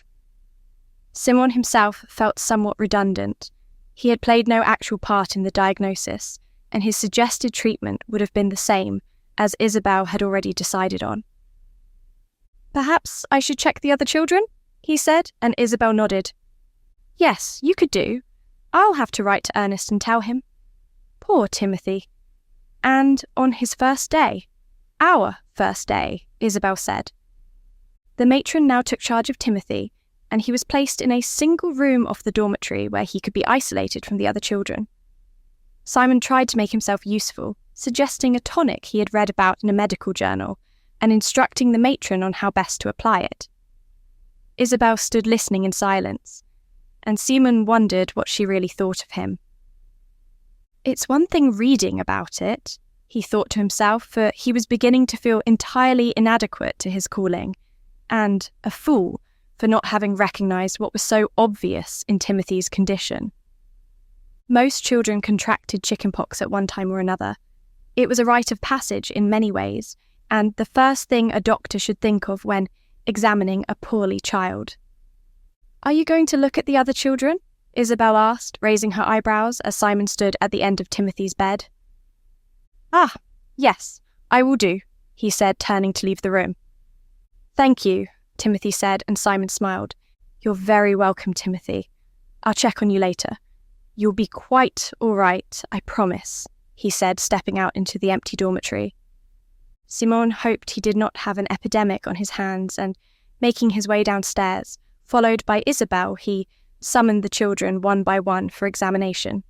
Simon himself felt somewhat redundant. He had played no actual part in the diagnosis, and his suggested treatment would have been the same as Isobel had already decided on. Perhaps I should check the other children, he said, and Isobel nodded. Yes, you could do. I'll have to write to Ernest and tell him. Poor Timothy. And on his first day. Our first day, Isobel said. The matron now took charge of Timothy, and he was placed in a single room off the dormitory where he could be isolated from the other children. Simon tried to make himself useful, suggesting a tonic he had read about in a medical journal, and instructing the matron on how best to apply it. Isobel stood listening in silence, and Simon wondered what she really thought of him. It's one thing reading about it, he thought to himself, for he was beginning to feel entirely inadequate to his calling, and a fool for not having recognised what was so obvious in Timothy's condition. Most children contracted chickenpox at one time or another. It was a rite of passage in many ways, and the first thing a doctor should think of when examining a poorly child. Are you going to look at the other children? Isobel asked, raising her eyebrows as Simon stood at the end of Timothy's bed. Ah, yes, I will do, he said, turning to leave the room. Thank you, Timothy said, and Simon smiled. You're very welcome, Timothy. I'll check on you later. You'll be quite all right, I promise, he said, stepping out into the empty dormitory. Simon hoped he did not have an epidemic on his hands, and, making his way downstairs, followed by Isobel, he summoned the children one by one for examination.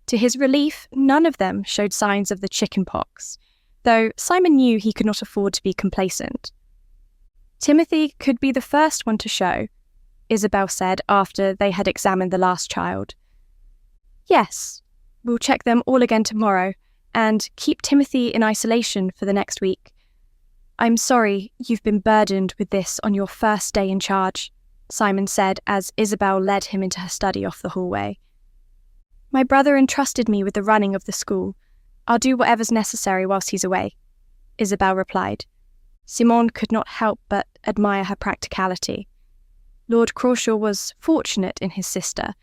To his relief, none of them showed signs of the chickenpox, though Simon knew he could not afford to be complacent. Timothy could be the first one to show, Isobel said after they had examined the last child. Yes, we'll check them all again tomorrow, and keep Timothy in isolation for the next week. I'm sorry you've been burdened with this on your first day in charge, Simon said as Isobel led him into her study off the hallway. My brother entrusted me with the running of the school. I'll do whatever's necessary whilst he's away, Isobel replied. Simon could not help but admire her practicality. Lord Crawshaw was fortunate in his sister,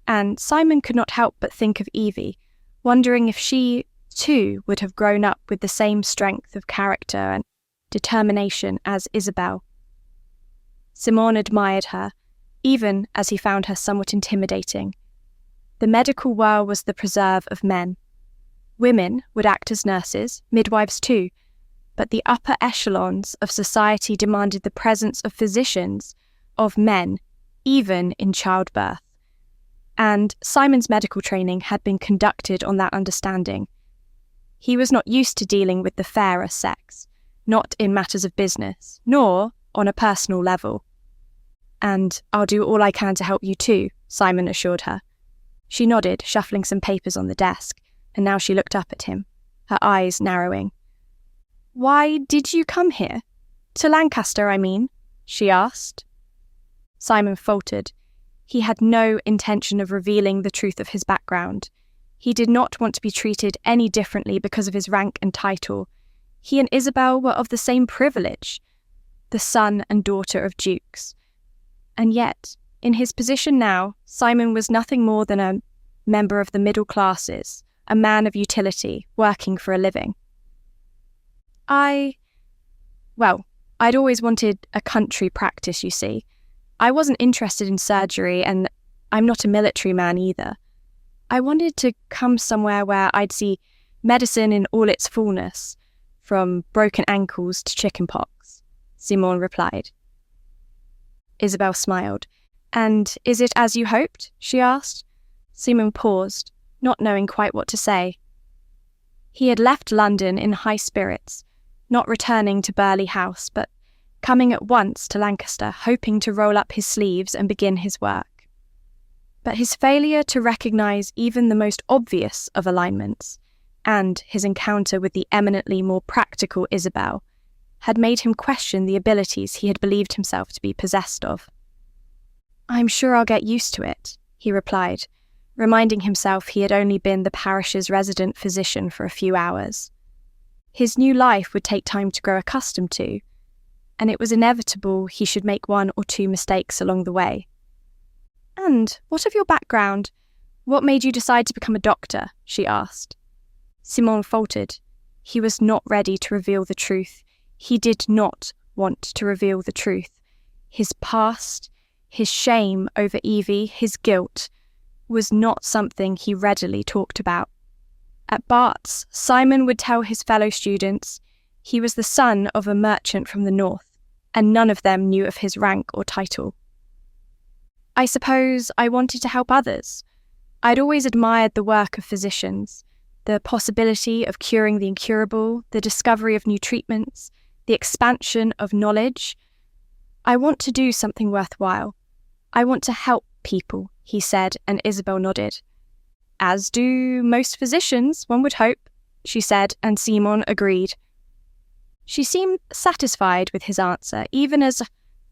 and Simon could not help but think of Evie, wondering if she, too, would have grown up with the same strength of character and determination as Isobel. Simon admired her, even as he found her somewhat intimidating. The medical world was the preserve of men. Women would act as nurses, midwives too, but the upper echelons of society demanded the presence of physicians, of men, even in childbirth. And Simon's medical training had been conducted on that understanding. He was not used to dealing with the fairer sex, not in matters of business, nor on a personal level. "And I'll do all I can to help you too," Simon assured her. She nodded, shuffling some papers on the desk, and now she looked up at him, her eyes narrowing. "Why did you come here? To Lancaster, I mean?" she asked. Simon faltered. He had no intention of revealing the truth of his background. He did not want to be treated any differently because of his rank and title. He and Isobel were of the same privilege, the son and daughter of dukes. And yet, in his position now, Simon was nothing more than a member of the middle classes, a man of utility, working for a living. I'd always wanted a country practice, you see. I wasn't interested in surgery, and I'm not a military man either. I wanted to come somewhere where I'd see medicine in all its fullness, from broken ankles to chickenpox, Simon replied. Isobel smiled. "And is it as you hoped?" she asked. Simon paused, not knowing quite what to say. He had left London in high spirits, not returning to Burghley House, but coming at once to Lancaster, hoping to roll up his sleeves and begin his work. But his failure to recognise even the most obvious of alignments, and his encounter with the eminently more practical Isobel, had made him question the abilities he had believed himself to be possessed of. "I'm sure I'll get used to it," he replied, reminding himself he had only been the parish's resident physician for a few hours. His new life would take time to grow accustomed to, and it was inevitable he should make one or two mistakes along the way. "And what of your background? What made you decide to become a doctor?" she asked. Simon faltered. He was not ready to reveal the truth. He did not want to reveal the truth. His past, his shame over Evie, his guilt, was not something he readily talked about. At Bart's, Simon would tell his fellow students he was the son of a merchant from the north, and none of them knew of his rank or title. "I suppose I wanted to help others. I'd always admired the work of physicians, the possibility of curing the incurable, the discovery of new treatments, the expansion of knowledge. I want to do something worthwhile. I want to help people," he said, and Isobel nodded. "As do most physicians, one would hope," she said, and Simon agreed. She seemed satisfied with his answer, even as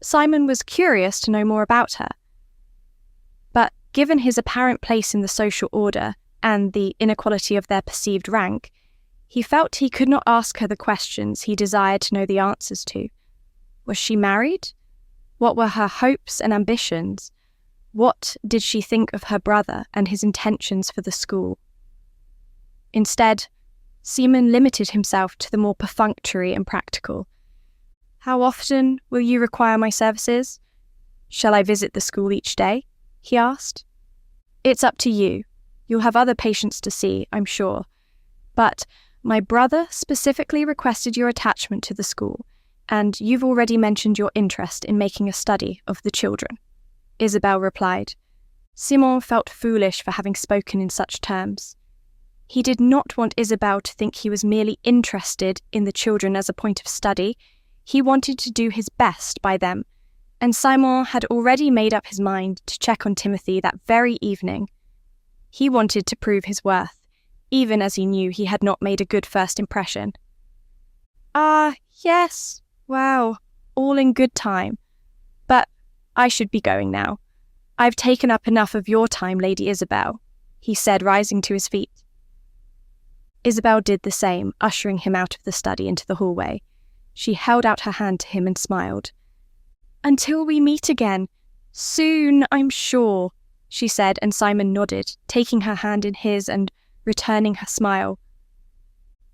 Simon was curious to know more about her. But given his apparent place in the social order and the inequality of their perceived rank, he felt he could not ask her the questions he desired to know the answers to. Was she married? What were her hopes and ambitions? What did she think of her brother and his intentions for the school? Instead, Simon limited himself to the more perfunctory and practical. "How often will you require my services? Shall I visit the school each day?" he asked. "It's up to you. You'll have other patients to see, I'm sure. But my brother specifically requested your attachment to the school, and you've already mentioned your interest in making a study of the children," Isobel replied. Simon felt foolish for having spoken in such terms. He did not want Isobel to think he was merely interested in the children as a point of study. He wanted to do his best by them, and Simon had already made up his mind to check on Timothy that very evening. He wanted to prove his worth, even as he knew he had not made a good first impression. Yes, well, all in good time. But I should be going now. I've taken up enough of your time, Lady Isobel," he said, rising to his feet. Isobel did the same, ushering him out of the study into the hallway. She held out her hand to him and smiled. "Until we meet again. Soon, I'm sure," she said, and Simon nodded, taking her hand in his and returning her smile.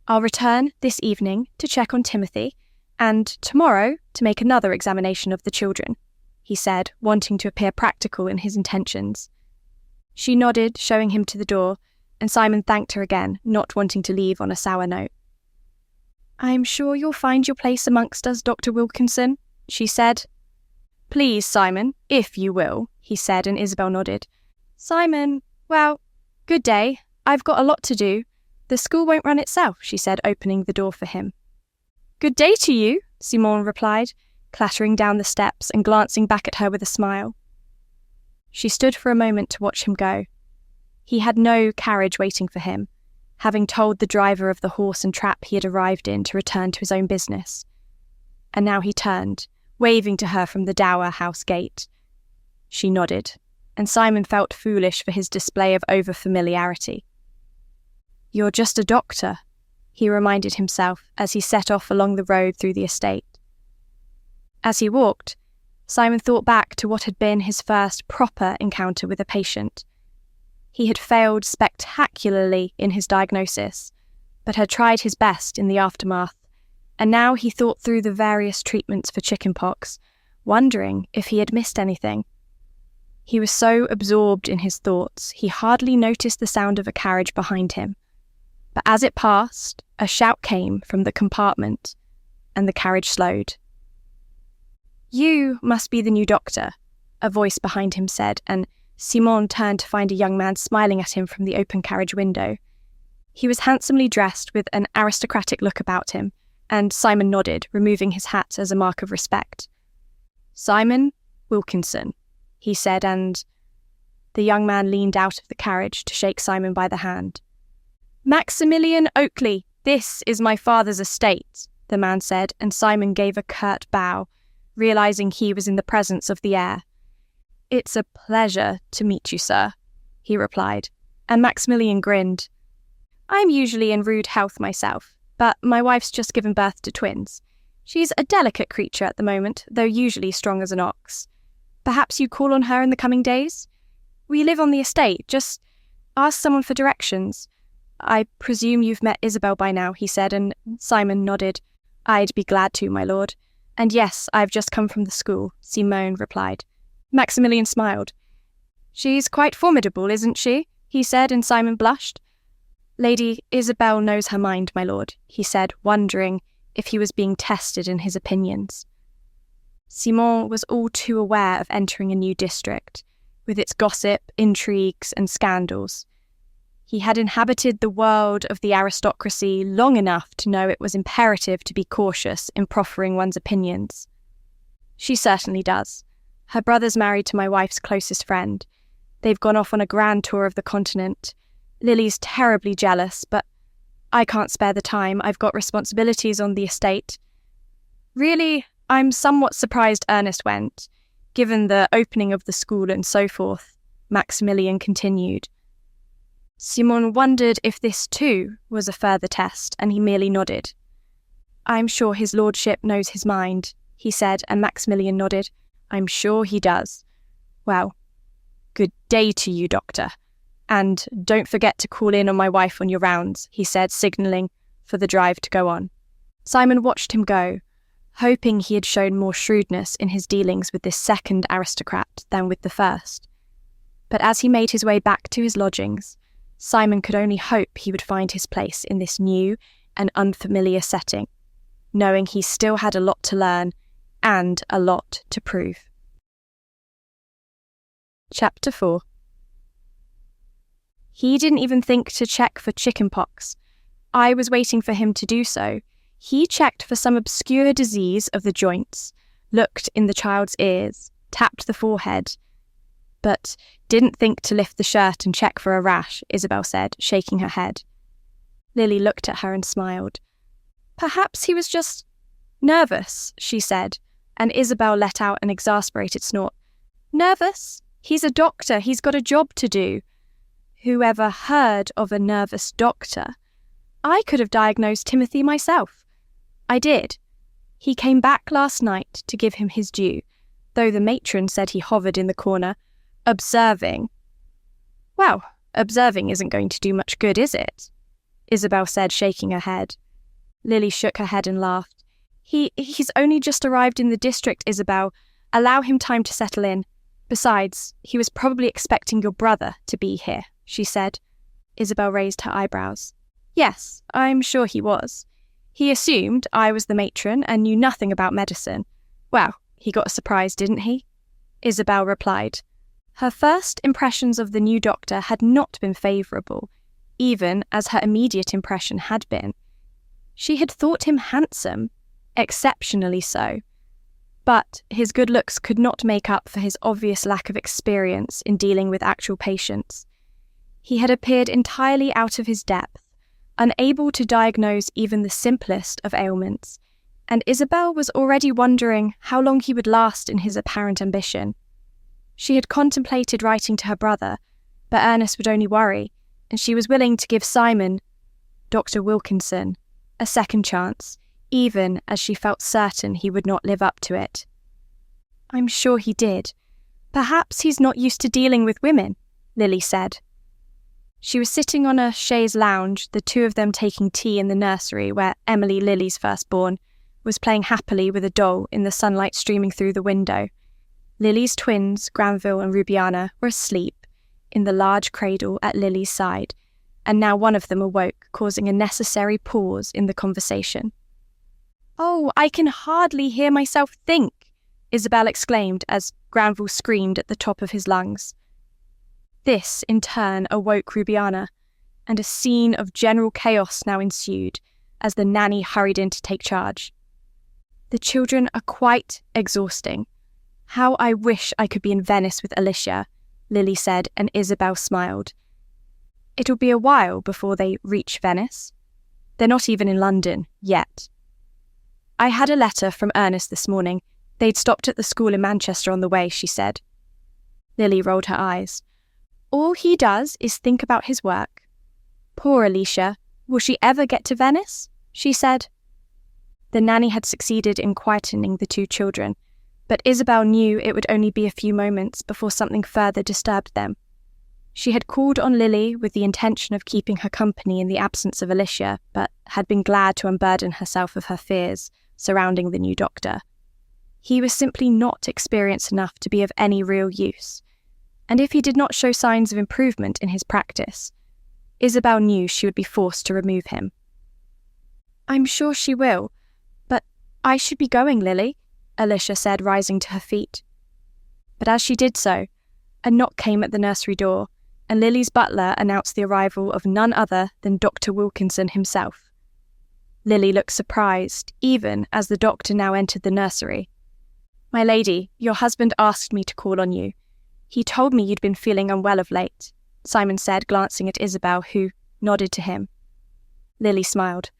"I'll return this evening to check on Timothy, and tomorrow to make another examination of the children," he said, wanting to appear practical in his intentions. She nodded, showing him to the door, and Simon thanked her again, not wanting to leave on a sour note. I'm sure you'll find your place amongst us, Dr. Wilkinson, she said. Please, Simon, if you will, he said, and Isobel nodded. Simon, well, good day. I've got a lot to do. The school won't run itself, she said, opening the door for him. Good day to you, Simon replied, clattering down the steps and glancing back at her with a smile. She stood for a moment to watch him go. He had no carriage waiting for him, having told the driver of the horse and trap he had arrived in to return to his own business. And now he turned, waving to her from the dower house gate. She nodded, and Simon felt foolish for his display of over-familiarity. You're just a doctor, he reminded himself as he set off along the road through the estate. As he walked, Simon thought back to what had been his first proper encounter with a patient. He had failed spectacularly in his diagnosis, but had tried his best in the aftermath, and now he thought through the various treatments for chickenpox, wondering if he had missed anything. He was so absorbed in his thoughts, he hardly noticed the sound of a carriage behind him. But as it passed, a shout came from the compartment, and the carriage slowed. You must be the new doctor, a voice behind him said, and Simon turned to find a young man smiling at him from the open carriage window. He was handsomely dressed with an aristocratic look about him, and Simon nodded, removing his hat as a mark of respect. Simon Wilkinson, he said, and the young man leaned out of the carriage to shake Simon by the hand. Maximilian Oakley, this is my father's estate, the man said, and Simon gave a curt bow, realising he was in the presence of the heir. It's a pleasure to meet you, sir, he replied, and Maximilian grinned. I'm usually in rude health myself, but my wife's just given birth to twins. She's a delicate creature at the moment, though usually strong as an ox. Perhaps you call on her in the coming days? We live on the estate, just ask someone for directions. I presume you've met Isobel by now, he said, and Simon nodded. I'd be glad to, my lord. And yes, I've just come from the school, Simone replied. Maximilian smiled. She's quite formidable, isn't she? He said, and Simon blushed. Lady Isobel knows her mind, my lord, he said, wondering if he was being tested in his opinions. Simon was all too aware of entering a new district, with its gossip, intrigues, and scandals. He had inhabited the world of the aristocracy long enough to know it was imperative to be cautious in proffering one's opinions. She certainly does. Her brother's married to my wife's closest friend. They've gone off on a grand tour of the continent. Lily's terribly jealous, but I can't spare the time. I've got responsibilities on the estate. Really, I'm somewhat surprised Ernest went, given the opening of the school and so forth, Maximilian continued. Simon wondered if this too was a further test, and he merely nodded. I'm sure his lordship knows his mind, he said, and Maximilian nodded. I'm sure he does. Well, good day to you, doctor. And don't forget to call in on my wife on your rounds, he said, signalling for the drive to go on. Simon watched him go, hoping he had shown more shrewdness in his dealings with this second aristocrat than with the first. But as he made his way back to his lodgings, Simon could only hope he would find his place in this new and unfamiliar setting, knowing he still had a lot to learn and a lot to prove. Chapter 4. He didn't even think to check for chickenpox. I was waiting for him to do so. He checked for some obscure disease of the joints, looked in the child's ears, tapped the forehead, but didn't think to lift the shirt and check for a rash, Isobel said, shaking her head. Lily looked at her and smiled. Perhaps he was just nervous, she said, and Isobel let out an exasperated snort. Nervous? He's a doctor. He's got a job to do. Whoever heard of a nervous doctor? I could have diagnosed Timothy myself. I did. He came back last night to give him his due, though the matron said he hovered in the corner, observing. Well, observing isn't going to do much good, is it? Isobel said, shaking her head. Lily shook her head and laughed. He's only just arrived in the district, Isobel. Allow him time to settle in. Besides, he was probably expecting your brother to be here, she said. Isobel raised her eyebrows. Yes, I'm sure he was. He assumed I was the matron and knew nothing about medicine. Well, he got a surprise, didn't he? Isobel replied. Her first impressions of the new doctor had not been favourable, even as her immediate impression had been. She had thought him handsome, exceptionally so. But his good looks could not make up for his obvious lack of experience in dealing with actual patients. He had appeared entirely out of his depth, unable to diagnose even the simplest of ailments, and Isobel was already wondering how long he would last in his apparent ambition. She had contemplated writing to her brother, but Ernest would only worry, and she was willing to give Simon, Dr. Wilkinson, a second chance, even as she felt certain he would not live up to it. I'm sure he did. Perhaps he's not used to dealing with women, Lily said. She was sitting on a chaise lounge, the two of them taking tea in the nursery where Emily, Lily's firstborn, was playing happily with a doll in the sunlight streaming through the window. Lily's twins, Granville and Rubiana, were asleep in the large cradle at Lily's side, and now one of them awoke, causing a necessary pause in the conversation. "Oh, I can hardly hear myself think," Isobel exclaimed as Granville screamed at the top of his lungs. This, in turn, awoke Rubiana, and a scene of general chaos now ensued as the nanny hurried in to take charge. "The children are quite exhausting. How I wish I could be in Venice with Alicia," Lily said, and Isobel smiled. "It'll be a while before they reach Venice. They're not even in London yet." "I had a letter from Ernest this morning. They'd stopped at the school in Manchester on the way," she said. Lily rolled her eyes. "All he does is think about his work. Poor Alicia, will she ever get to Venice?" she said. The nanny had succeeded in quietening the two children, but Isobel knew it would only be a few moments before something further disturbed them. She had called on Lily with the intention of keeping her company in the absence of Alicia, but had been glad to unburden herself of her fears surrounding the new doctor. He was simply not experienced enough to be of any real use, and if he did not show signs of improvement in his practice, Isobel knew she would be forced to remove him. "I'm sure she will, but I should be going, Lily," Alicia said, rising to her feet. But as she did so, a knock came at the nursery door, and Lily's butler announced the arrival of none other than Dr. Wilkinson himself. Lily looked surprised, even as the doctor now entered the nursery. "My lady, your husband asked me to call on you. He told me you'd been feeling unwell of late," Simon said, glancing at Isobel, who nodded to him. Lily smiled.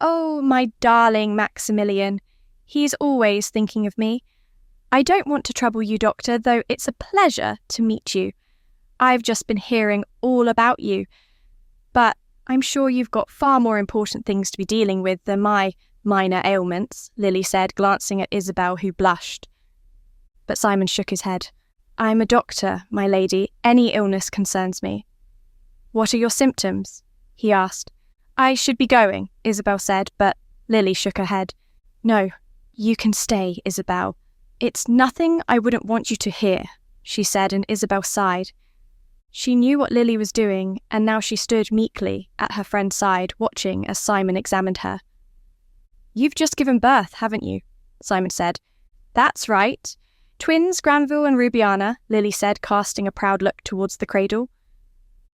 "Oh, my darling Maximilian. He's always thinking of me. I don't want to trouble you, Doctor, though it's a pleasure to meet you. I've just been hearing all about you. But I'm sure you've got far more important things to be dealing with than my minor ailments," Lily said, glancing at Isobel, who blushed. But Simon shook his head. "I'm a doctor, my lady. Any illness concerns me." "What are your symptoms?" he asked. "I should be going," Isobel said, but Lily shook her head. "No, you can stay, Isobel. It's nothing I wouldn't want you to hear," she said, and Isobel sighed. She knew what Lily was doing, and now she stood meekly at her friend's side, watching as Simon examined her. "You've just given birth, haven't you?" Simon said. "That's right. Twins Granville and Rubiana," Lily said, casting a proud look towards the cradle.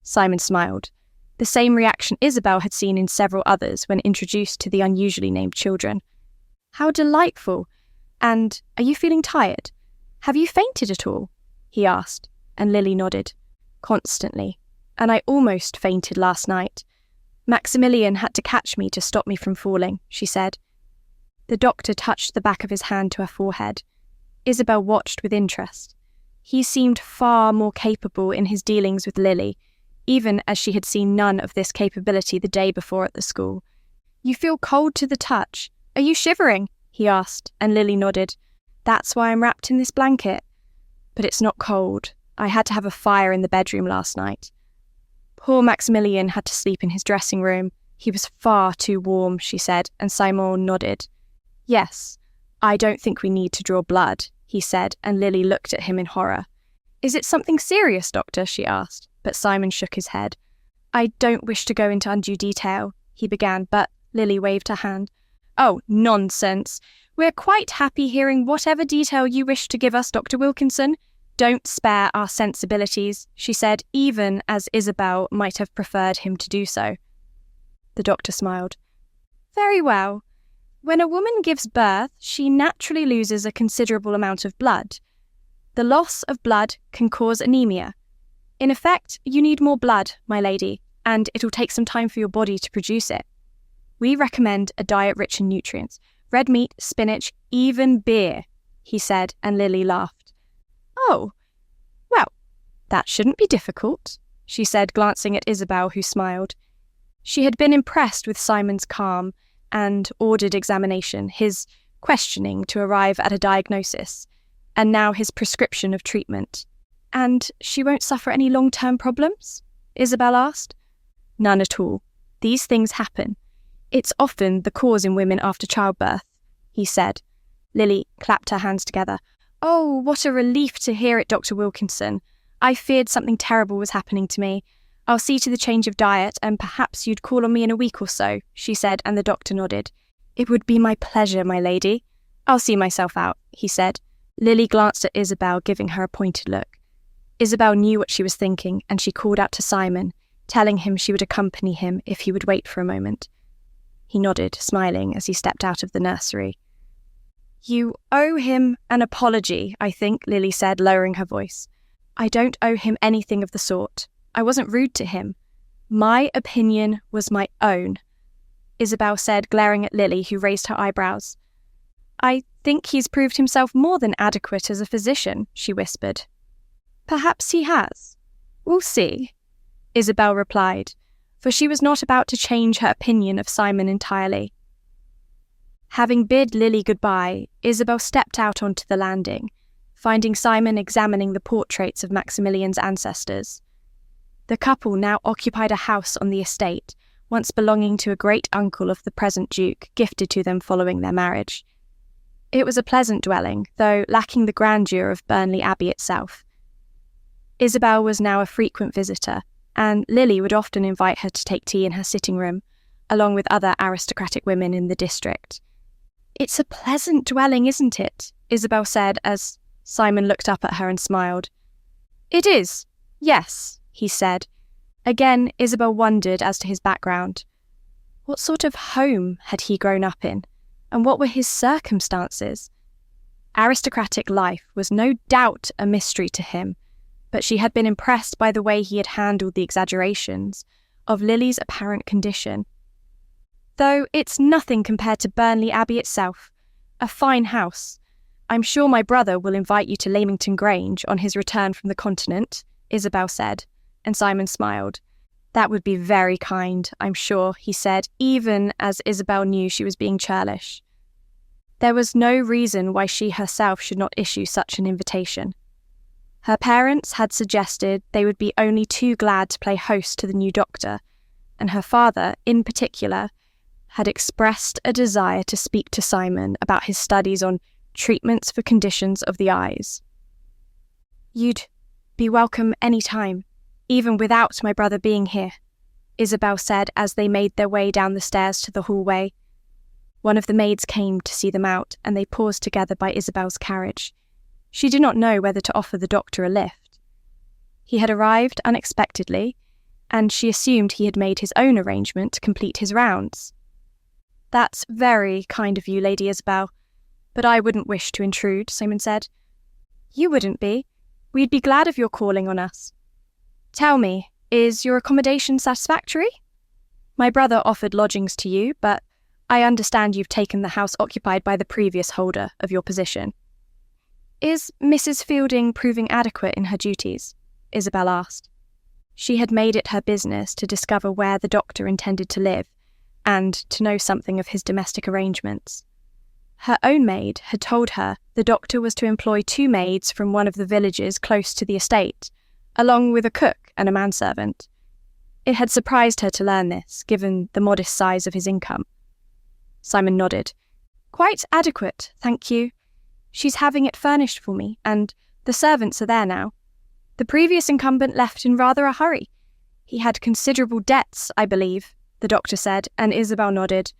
Simon smiled. The same reaction Isobel had seen in several others when introduced to the unusually named children. "How delightful! And are you feeling tired? Have you fainted at all?" he asked, and Lily nodded. "Constantly. And I almost fainted last night. Maximilian had to catch me to stop me from falling," she said. The doctor touched the back of his hand to her forehead. Isobel watched with interest. He seemed far more capable in his dealings with Lily, even as she had seen none of this capability the day before at the school. "You feel cold to the touch. Are you shivering?" he asked, and Lily nodded. "That's why I'm wrapped in this blanket. But it's not cold. I had to have a fire in the bedroom last night." Poor Maximilian had to sleep in his dressing room. He was far too warm, she said, and Simon nodded. "Yes, I don't think we need to draw blood," he said, and Lily looked at him in horror. "Is it something serious, Doctor?" she asked, but Simon shook his head. "I don't wish to go into undue detail," he began, but Lily waved her hand. Oh, nonsense. We're quite happy hearing whatever detail you wish to give us, Dr. Wilkinson. Don't spare our sensibilities, she said, even as Isobel might have preferred him to do so. The doctor smiled. Very well. When a woman gives birth, she naturally loses a considerable amount of blood. The loss of blood can cause anemia. In effect, you need more blood, my lady, and it'll take some time for your body to produce it. We recommend a diet rich in nutrients. Red meat, spinach, even beer, he said, and Lily laughed. Oh, well, that shouldn't be difficult, she said, glancing at Isobel, who smiled. She had been impressed with Simon's calm and ordered examination, his questioning to arrive at a diagnosis, and now his prescription of treatment. And she won't suffer any long-term problems? Isobel asked. None at all. These things happen. It's often the cause in women after childbirth, he said. Lily clapped her hands together. Oh, what a relief to hear it, Dr. Wilkinson. I feared something terrible was happening to me. I'll see to the change of diet, and perhaps you'd call on me in a week or so, she said, and the doctor nodded. It would be my pleasure, my lady. I'll see myself out, he said. Lily glanced at Isobel, giving her a pointed look. Isobel knew what she was thinking, and she called out to Simon, telling him she would accompany him if he would wait for a moment. He nodded, smiling, as he stepped out of the nursery. You owe him an apology, I think, Lily said, lowering her voice. I don't owe him anything of the sort. I wasn't rude to him. My opinion was my own, Isobel said, glaring at Lily, who raised her eyebrows. I think he's proved himself more than adequate as a physician, she whispered. Perhaps he has. We'll see, Isobel replied, for she was not about to change her opinion of Simon entirely. Having bid Lily goodbye, Isobel stepped out onto the landing, finding Simon examining the portraits of Maximilian's ancestors. The couple now occupied a house on the estate, once belonging to a great-uncle of the present Duke, gifted to them following their marriage. It was a pleasant dwelling, though lacking the grandeur of Burnley Abbey itself. Isobel was now a frequent visitor, and Lily would often invite her to take tea in her sitting room, along with other aristocratic women in the district. It's a pleasant dwelling, isn't it? Isobel said as Simon looked up at her and smiled. It is, yes, he said. Again, Isobel wondered as to his background. What sort of home had he grown up in, and what were his circumstances? Aristocratic life was no doubt a mystery to him, but she had been impressed by the way he had handled the exaggerations of Lily's apparent condition. Though it's nothing compared to Burnley Abbey itself. A fine house. I'm sure my brother will invite you to Leamington Grange on his return from the continent, Isobel said, and Simon smiled. That would be very kind, I'm sure, he said, even as Isobel knew she was being churlish. There was no reason why she herself should not issue such an invitation. Her parents had suggested they would be only too glad to play host to the new doctor, and her father, in particular, had expressed a desire to speak to Simon about his studies on treatments for conditions of the eyes. You'd be welcome any time, even without my brother being here, Isobel said as they made their way down the stairs to the hallway. One of the maids came to see them out, and they paused together by Isobel's carriage. She did not know whether to offer the doctor a lift. He had arrived unexpectedly, and she assumed he had made his own arrangement to complete his rounds. That's very kind of you, Lady Isobel, but I wouldn't wish to intrude, Simon said. You wouldn't be. We'd be glad of your calling on us. Tell me, is your accommodation satisfactory? My brother offered lodgings to you, but I understand you've taken the house occupied by the previous holder of your position. Is Mrs. Fielding proving adequate in her duties? Isobel asked. She had made it her business to discover where the doctor intended to live, and to know something of his domestic arrangements. Her own maid had told her the doctor was to employ 2 maids from one of the villages close to the estate, along with a cook and a manservant. It had surprised her to learn this, given the modest size of his income. Simon nodded. Quite adequate, thank you. She's having it furnished for me, and the servants are there now. The previous incumbent left in rather a hurry. He had considerable debts, I believe, the doctor said, and Isobel nodded.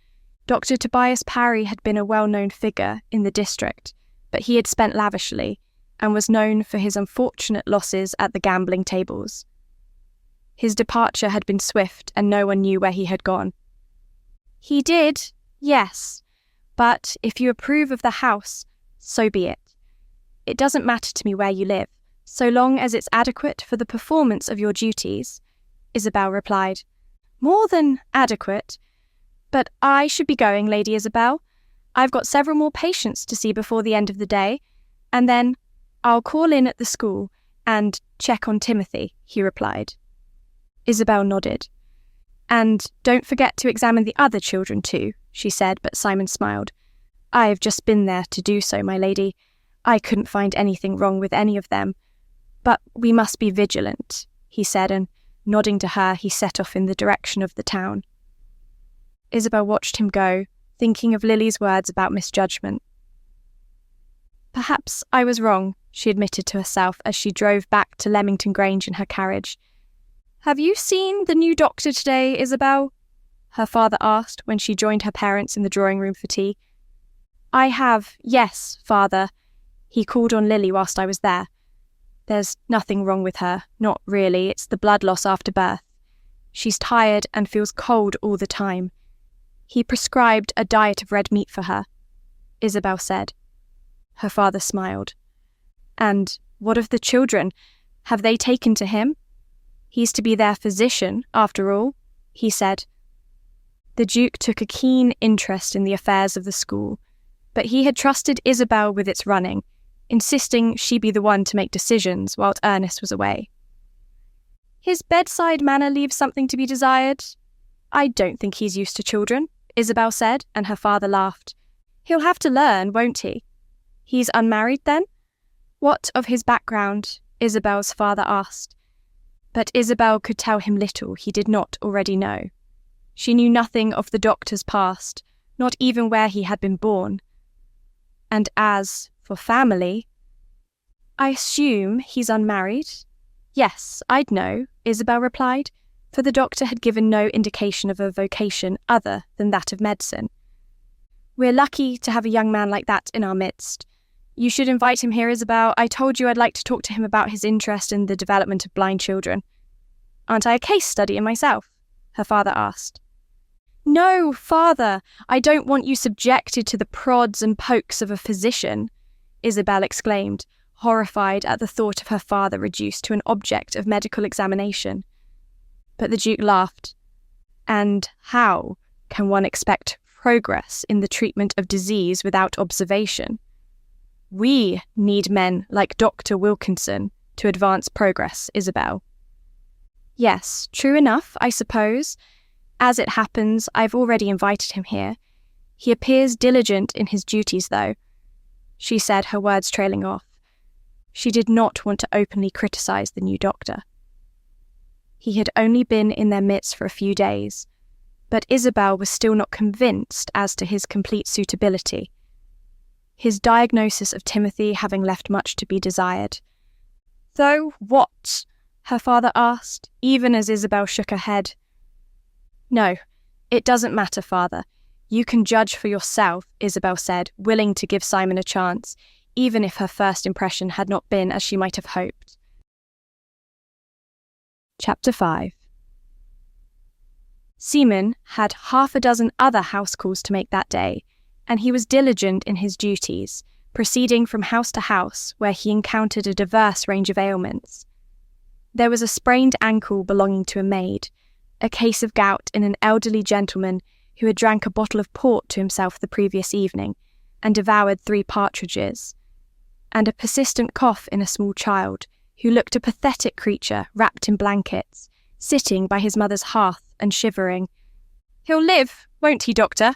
Dr. Tobias Parry had been a well-known figure in the district, but he had spent lavishly and was known for his unfortunate losses at the gambling tables. His departure had been swift and no one knew where he had gone. He did, yes, but if you approve of the house, so be it. It doesn't matter to me where you live, so long as it's adequate for the performance of your duties, Isobel replied. More than adequate. But I should be going, Lady Isobel. I've got several more patients to see before the end of the day, and then I'll call in at the school and check on Timothy, he replied. Isobel nodded. And don't forget to examine the other children too, she said, but Simon smiled. I have just been there to do so, my lady. I couldn't find anything wrong with any of them. But we must be vigilant, he said, and nodding to her, he set off in the direction of the town. Isobel watched him go, thinking of Lily's words about misjudgment. Perhaps I was wrong, she admitted to herself as she drove back to Leamington Grange in her carriage. Have you seen the new doctor today, Isobel? Her father asked when she joined her parents in the drawing room for tea. I have, yes, father. He called on Lily whilst I was there. There's nothing wrong with her, not really, it's the blood loss after birth. She's tired and feels cold all the time. He prescribed a diet of red meat for her, Isobel said. Her father smiled. And what of the children? Have they taken to him? He's to be their physician, after all, he said. The Duke took a keen interest in the affairs of the school, but he had trusted Isobel with its running, insisting she be the one to make decisions whilst Ernest was away. His bedside manner leaves something to be desired. I don't think he's used to children, Isobel said, and her father laughed. He'll have to learn, won't he? He's unmarried, then? What of his background? Isobel's father asked. But Isobel could tell him little he did not already know. She knew nothing of the doctor's past, not even where he had been born. And as for family, I assume he's unmarried? Yes, I'd know, Isobel replied, for the doctor had given no indication of a vocation other than that of medicine. We're lucky to have a young man like that in our midst. You should invite him here, Isobel. I told you I'd like to talk to him about his interest in the development of blind children. Aren't I a case study in myself? Her father asked. No, father, I don't want you subjected to the prods and pokes of a physician, Isobel exclaimed, horrified at the thought of her father reduced to an object of medical examination. But the Duke laughed. And how can one expect progress in the treatment of disease without observation? We need men like Dr. Wilkinson to advance progress, Isobel. Yes, true enough, I suppose. As it happens, I've already invited him here. He appears diligent in his duties, though, she said, her words trailing off. She did not want to openly criticise the new doctor. He had only been in their midst for a few days, but Isobel was still not convinced as to his complete suitability. His diagnosis of Timothy having left much to be desired. Though what? Her father asked, even as Isobel shook her head. No, it doesn't matter, father. You can judge for yourself, Isobel said, willing to give Simon a chance, even if her first impression had not been as she might have hoped. Chapter 5. Simon had 6 other house calls to make that day, and he was diligent in his duties, proceeding from house to house where he encountered a diverse range of ailments. There was a sprained ankle belonging to a maid, a case of gout in an elderly gentleman who had drank a bottle of port to himself the previous evening and devoured 3 partridges, and a persistent cough in a small child who looked a pathetic creature wrapped in blankets, sitting by his mother's hearth and shivering. He'll live, won't he, doctor?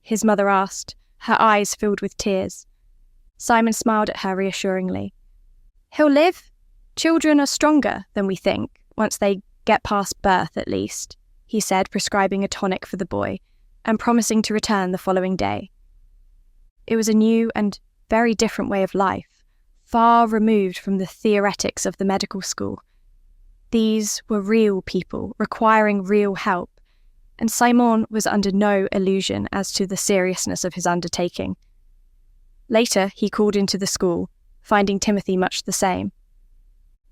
His mother asked, her eyes filled with tears. Simon smiled at her reassuringly. He'll live. Children are stronger than we think, once they get past birth at least, he said, prescribing a tonic for the boy, and promising to return the following day. It was a new and very different way of life, far removed from the theoretics of the medical school. These were real people requiring real help, and Simon was under no illusion as to the seriousness of his undertaking. Later, he called into the school, finding Timothy much the same.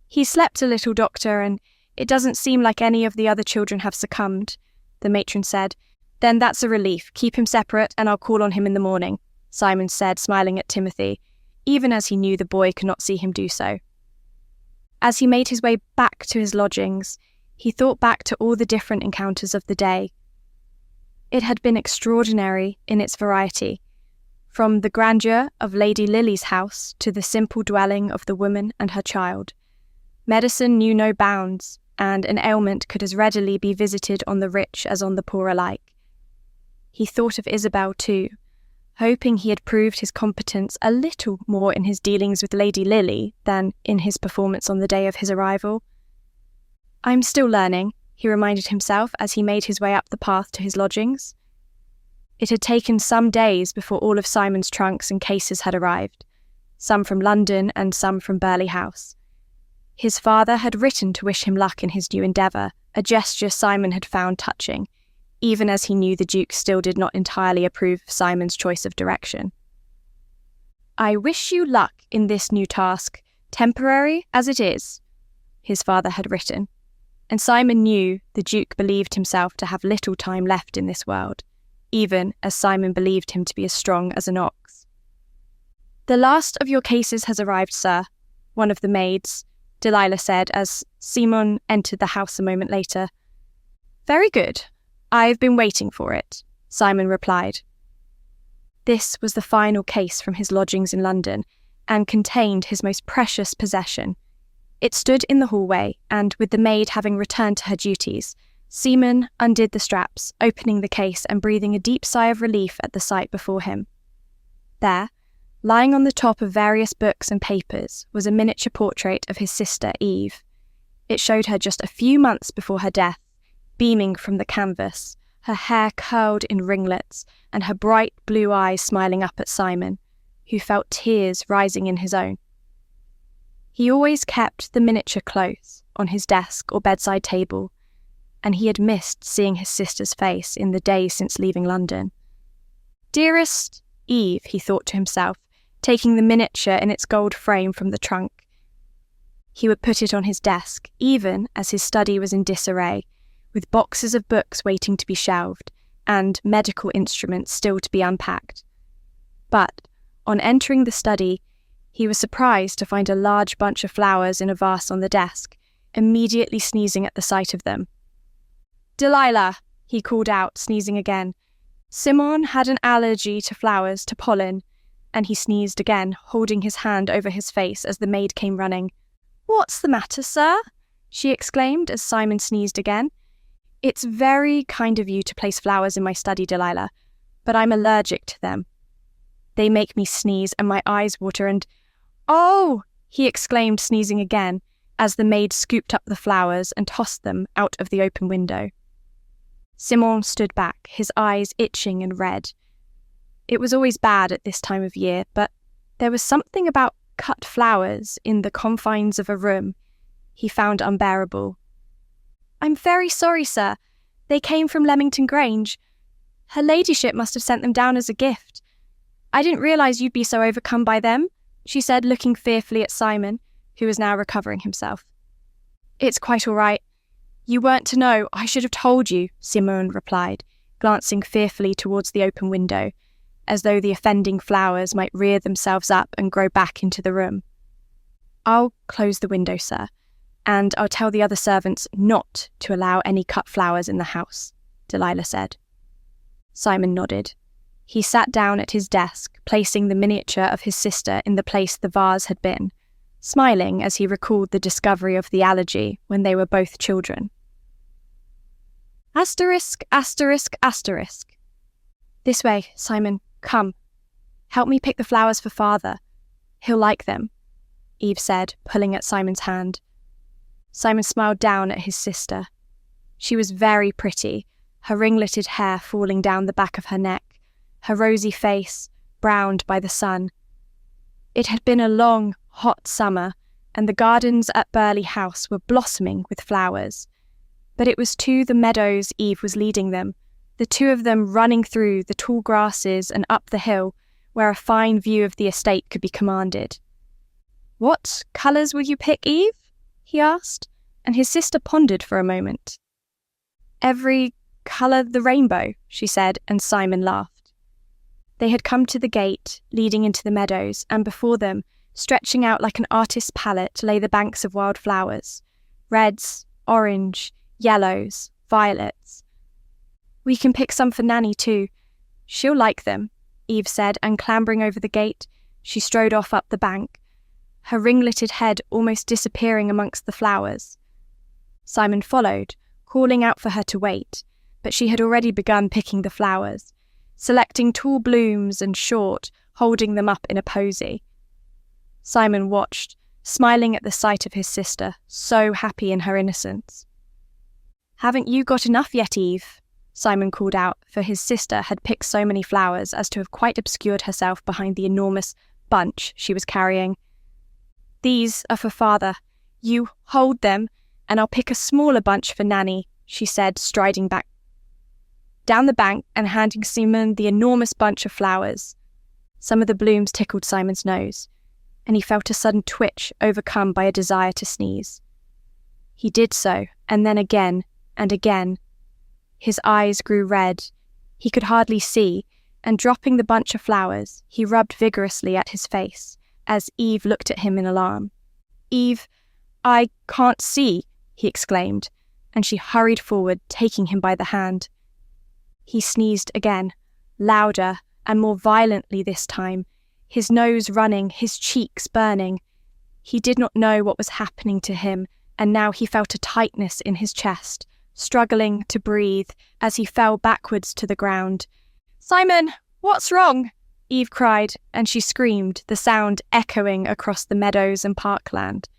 "He slept a little, Doctor, and it doesn't seem like any of the other children have succumbed," the matron said. "Then that's a relief. Keep him separate, and I'll call on him in the morning," Simon said, smiling at Timothy, even as he knew the boy could not see him do so. As he made his way back to his lodgings, he thought back to all the different encounters of the day. It had been extraordinary in its variety, from the grandeur of Lady Lily's house to the simple dwelling of the woman and her child. Medicine knew no bounds, and an ailment could as readily be visited on the rich as on the poor alike. He thought of Isobel too, hoping he had proved his competence a little more in his dealings with Lady Lily than in his performance on the day of his arrival. "I'm still learning," he reminded himself as he made his way up the path to his lodgings. It had taken some days before all of Simon's trunks and cases had arrived, some from London and some from Burghley House. His father had written to wish him luck in his new endeavour, a gesture Simon had found touching, even as he knew the Duke still did not entirely approve of Simon's choice of direction. "I wish you luck in this new task, temporary as it is," his father had written, and Simon knew the Duke believed himself to have little time left in this world, even as Simon believed him to be as strong as an ox. "The last of your cases has arrived, sir," one of the maids, Delilah, said as Simon entered the house a moment later. "Very good. I've been waiting for it," Simon replied. This was the final case from his lodgings in London, and contained his most precious possession. It stood in the hallway, and with the maid having returned to her duties, Simon undid the straps, opening the case and breathing a deep sigh of relief at the sight before him. There, lying on the top of various books and papers, was a miniature portrait of his sister Eve. It showed her just a few months before her death, beaming from the canvas, her hair curled in ringlets and her bright blue eyes smiling up at Simon, who felt tears rising in his own. He always kept the miniature close on his desk or bedside table, and he had missed seeing his sister's face in the days since leaving London. "Dearest Eve," he thought to himself, taking the miniature in its gold frame from the trunk. He would put it on his desk, even as his study was in disarray, with boxes of books waiting to be shelved, and medical instruments still to be unpacked. But, on entering the study, he was surprised to find a large bunch of flowers in a vase on the desk, immediately sneezing at the sight of them. "Delilah," he called out, sneezing again. Simon had an allergy to flowers, to pollen, and he sneezed again, holding his hand over his face as the maid came running. "What's the matter, sir?" she exclaimed as Simon sneezed again. "It's very kind of you to place flowers in my study, Delilah, but I'm allergic to them. They make me sneeze and my eyes water and—" "Oh!" he exclaimed, sneezing again, as the maid scooped up the flowers and tossed them out of the open window. Simon stood back, his eyes itching and red. It was always bad at this time of year, but there was something about cut flowers in the confines of a room he found unbearable. "I'm very sorry, sir. They came from Leamington Grange. Her ladyship must have sent them down as a gift. I didn't realise you'd be so overcome by them," she said, looking fearfully at Simon, who was now recovering himself. "It's quite all right. You weren't to know. I should have told you," Simon replied, glancing fearfully towards the open window, as though the offending flowers might rear themselves up and grow back into the room. "I'll close the window, sir, and I'll tell the other servants not to allow any cut flowers in the house," Delilah said. Simon nodded. He sat down at his desk, placing the miniature of his sister in the place the vase had been, smiling as he recalled the discovery of the allergy when they were both children. Asterisk, asterisk, asterisk. "This way, Simon, come. Help me pick the flowers for father. He'll like them," Eve said, pulling at Simon's hand. Simon smiled down at his sister. She was very pretty, her ringleted hair falling down the back of her neck, her rosy face browned by the sun. It had been a long, hot summer, and the gardens at Burghley House were blossoming with flowers. But it was to the meadows Eve was leading them, the two of them running through the tall grasses and up the hill, where a fine view of the estate could be commanded. "What colours will you pick, Eve?" he asked, and his sister pondered for a moment. "Every colour the rainbow," she said, and Simon laughed. They had come to the gate leading into the meadows, and before them, stretching out like an artist's palette, lay the banks of wild flowers. Reds, orange, yellows, violets. "We can pick some for Nanny too. She'll like them," Eve said, and clambering over the gate, she strode off up the bank, her ringleted head almost disappearing amongst the flowers. Simon followed, calling out for her to wait, but she had already begun picking the flowers, selecting tall blooms and short, holding them up in a posy. Simon watched, smiling at the sight of his sister, so happy in her innocence. "Haven't you got enough yet, Eve?" Simon called out, for his sister had picked so many flowers as to have quite obscured herself behind the enormous bunch she was carrying. "These are for Father. You hold them, and I'll pick a smaller bunch for Nanny," she said, striding back down the bank and handing Simon the enormous bunch of flowers. Some of the blooms tickled Simon's nose, and he felt a sudden twitch, overcome by a desire to sneeze. He did so, and then again, and again. His eyes grew red. He could hardly see, and dropping the bunch of flowers, he rubbed vigorously at his face, as Eve looked at him in alarm. "Eve, I can't see," he exclaimed, and she hurried forward, taking him by the hand. He sneezed again, louder and more violently this time, his nose running, his cheeks burning. He did not know what was happening to him, and now he felt a tightness in his chest, struggling to breathe as he fell backwards to the ground. "Simon, what's wrong?" Eve cried, and she screamed, the sound echoing across the meadows and parkland.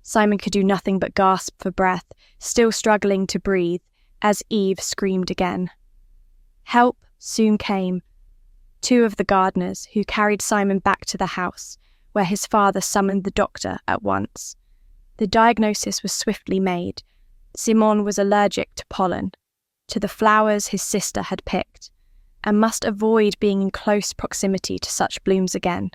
Simon could do nothing but gasp for breath, still struggling to breathe, as Eve screamed again. Help soon came. Two of the gardeners, who carried Simon back to the house, where his father summoned the doctor at once. The diagnosis was swiftly made. Simon was allergic to pollen, to the flowers his sister had picked, and must avoid being in close proximity to such blooms again.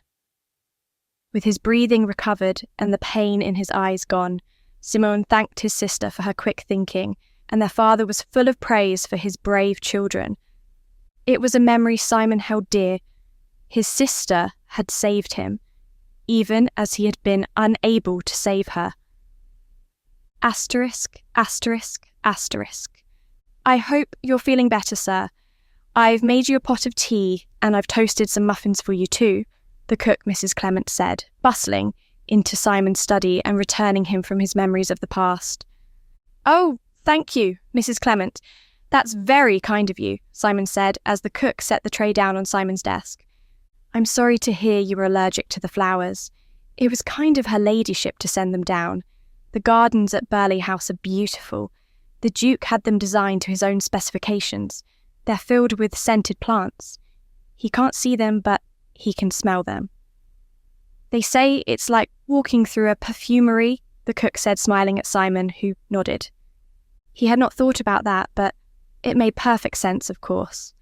With his breathing recovered and the pain in his eyes gone, Simon thanked his sister for her quick thinking, and their father was full of praise for his brave children. It was a memory Simon held dear. His sister had saved him, even as he had been unable to save her. Asterisk, asterisk, asterisk. "I hope you're feeling better, sir. I've made you a pot of tea, and I've toasted some muffins for you too," the cook, Mrs. Clement, said, bustling into Simon's study and returning him from his memories of the past. "Oh, thank you, Mrs. Clement. That's very kind of you," Simon said, as the cook set the tray down on Simon's desk. "I'm sorry to hear you were allergic to the flowers. It was kind of her ladyship to send them down. The gardens at Burleigh House are beautiful. The Duke had them designed to his own specifications. They're filled with scented plants. He can't see them, but he can smell them." "They say it's like walking through a perfumery," the cook said, smiling at Simon, who nodded. He had not thought about that, but it made perfect sense, of course.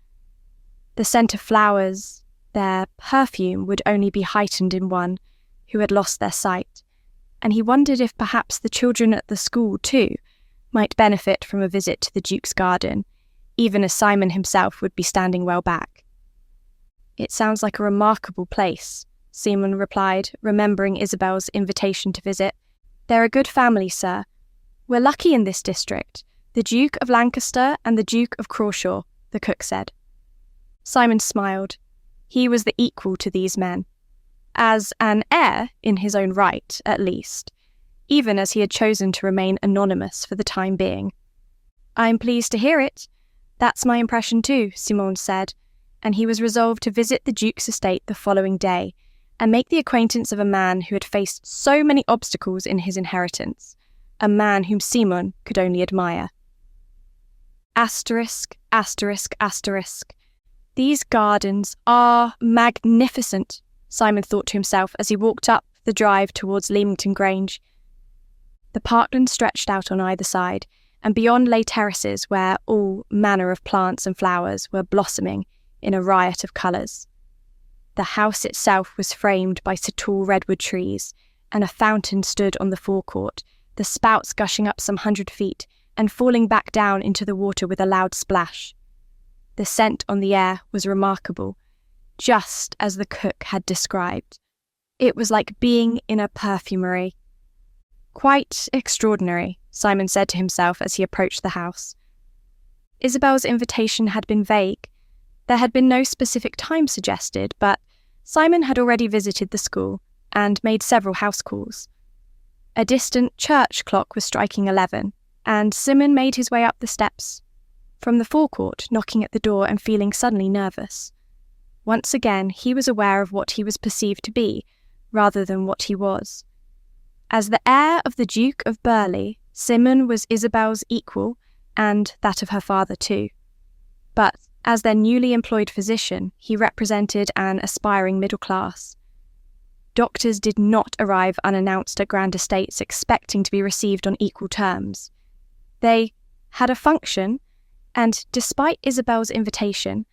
The scent of flowers, their perfume, would only be heightened in one who had lost their sight, and he wondered if perhaps the children at the school, too, might benefit from a visit to the Duke's garden, even as Simon himself would be standing well back. "It sounds like a remarkable place," Simon replied, remembering Isobel's invitation to visit. "They're a good family, sir. We're lucky in this district. The Duke of Lancaster and the Duke of Crawshaw," the cook said. Simon smiled. He was the equal to these men. As an heir, in his own right, at least, even as he had chosen to remain anonymous for the time being. "I'm pleased to hear it. That's my impression too," Simon said, and he was resolved to visit the Duke's estate the following day and make the acquaintance of a man who had faced so many obstacles in his inheritance, a man whom Simon could only admire. Asterisk, asterisk, asterisk. These gardens are magnificent, Simon thought to himself as he walked up the drive towards Leamington Grange. The parkland stretched out on either side, and beyond lay terraces where all manner of plants and flowers were blossoming in a riot of colours. The house itself was framed by tall redwood trees, and a fountain stood on the forecourt, the spouts gushing up some 100 feet and falling back down into the water with a loud splash. The scent on the air was remarkable, just as the cook had described. It was like being in a perfumery. Quite extraordinary, Simon said to himself as he approached the house. Isobel's invitation had been vague. There had been no specific time suggested, but Simon had already visited the school and made several house calls. A distant church clock was striking 11, and Simon made his way up the steps from the forecourt, knocking at the door and feeling suddenly nervous. Once again, he was aware of what he was perceived to be, rather than what he was. As the heir of the Duke of Burleigh, Simon was Isobel's equal, and that of her father too. But as their newly employed physician, he represented an aspiring middle class. Doctors did not arrive unannounced at grand estates expecting to be received on equal terms. They had a function, and despite Isobel's invitation,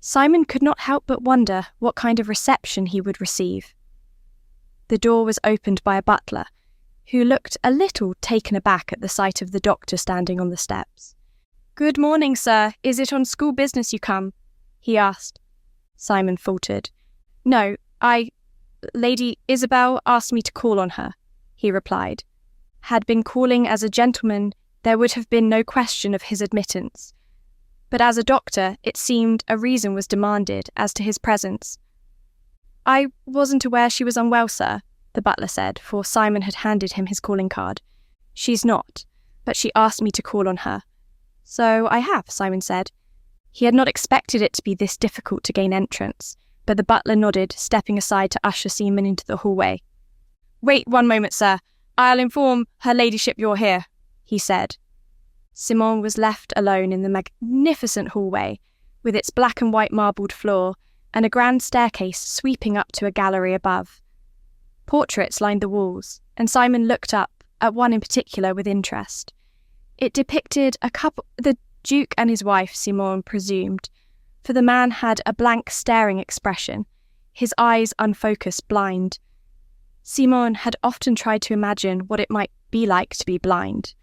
Simon could not help but wonder what kind of reception he would receive. The door was opened by a butler, who looked a little taken aback at the sight of the doctor standing on the steps. "Good morning, sir. Is it on school business you come?" he asked. Simon faltered. "No, Lady Isobel asked me to call on her," he replied. Had been calling as a gentleman, there would have been no question of his admittance. But as a doctor, it seemed a reason was demanded as to his presence. "I wasn't aware she was unwell, sir," the butler said, for Simon had handed him his calling card. "She's not, but she asked me to call on her." "So I have," Simon said. He had not expected it to be this difficult to gain entrance, but the butler nodded, stepping aside to usher Simon into the hallway. "Wait 1 moment, sir. I'll inform her ladyship you're here," he said. Simon was left alone in the magnificent hallway, with its black and white marbled floor and a grand staircase sweeping up to a gallery above. Portraits lined the walls, and Simon looked up at one in particular with interest. It depicted a couple, the Duke and his wife, Simon presumed, for the man had a blank staring expression, his eyes unfocused, blind. Simon had often tried to imagine what it might be like to be blind.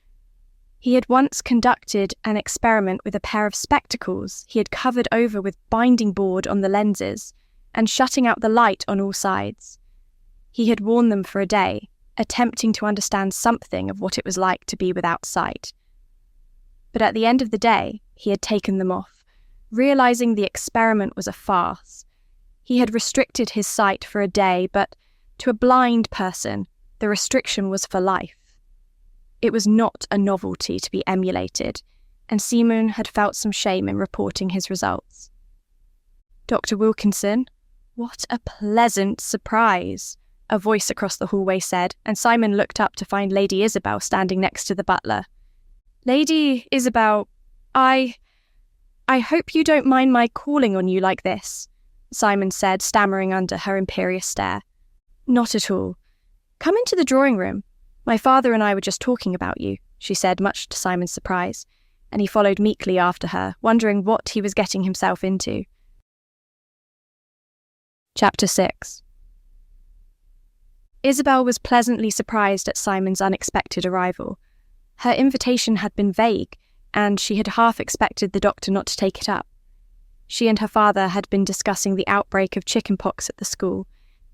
He had once conducted an experiment with a pair of spectacles he had covered over with binding board on the lenses and shutting out the light on all sides. He had worn them for a day, attempting to understand something of what it was like to be without sight. But at the end of the day, he had taken them off, realizing the experiment was a farce. He had restricted his sight for a day, but to a blind person, the restriction was for life. It was not a novelty to be emulated, and Simon had felt some shame in reporting his results. "Dr. Wilkinson, what a pleasant surprise," a voice across the hallway said, and Simon looked up to find Lady Isobel standing next to the butler. "Lady Isobel, I hope you don't mind my calling on you like this," Simon said, stammering under her imperious stare. "Not at all. Come into the drawing room. My father and I were just talking about you," she said, much to Simon's surprise, and he followed meekly after her, wondering what he was getting himself into. Chapter 6. Isobel was pleasantly surprised at Simon's unexpected arrival. Her invitation had been vague, and she had half expected the doctor not to take it up. She and her father had been discussing the outbreak of chickenpox at the school,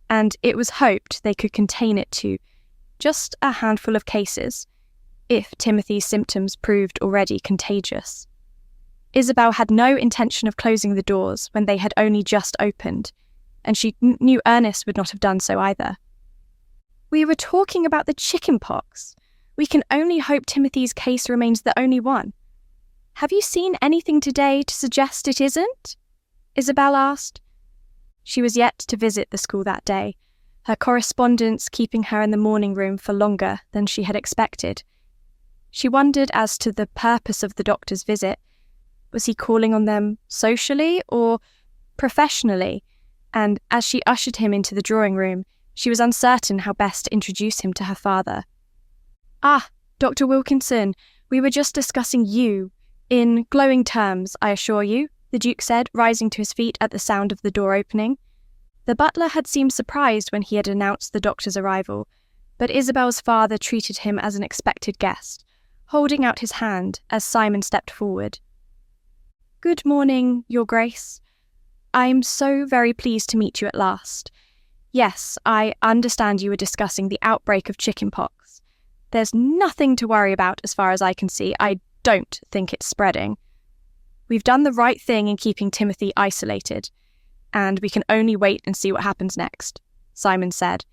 and it was hoped they could contain it to just a handful of cases, if Timothy's symptoms proved already contagious. Isobel had no intention of closing the doors when they had only just opened, and she knew Ernest would not have done so either. "We were talking about the chickenpox. We can only hope Timothy's case remains the only one. Have you seen anything today to suggest it isn't?" Isobel asked. She was yet to visit the school that day, her correspondence keeping her in the morning room for longer than she had expected. She wondered as to the purpose of the doctor's visit. Was he calling on them socially or professionally? And as she ushered him into the drawing room, she was uncertain how best to introduce him to her father. "Ah, Dr. Wilkinson, We were just discussing you. In glowing terms, I assure you, the Duke said, rising to his feet at the sound of the door opening. The butler had seemed surprised when he had announced the doctor's arrival, but Isobel's father treated him as an expected guest, holding out his hand as Simon stepped forward. "Good morning, Your Grace. I am so very pleased to meet you at last. Yes, I understand you were discussing the outbreak of chickenpox. There's nothing to worry about as far as I can see. I don't think it's spreading. We've done the right thing in keeping Timothy isolated, and we can only wait and see what happens next," Simon said.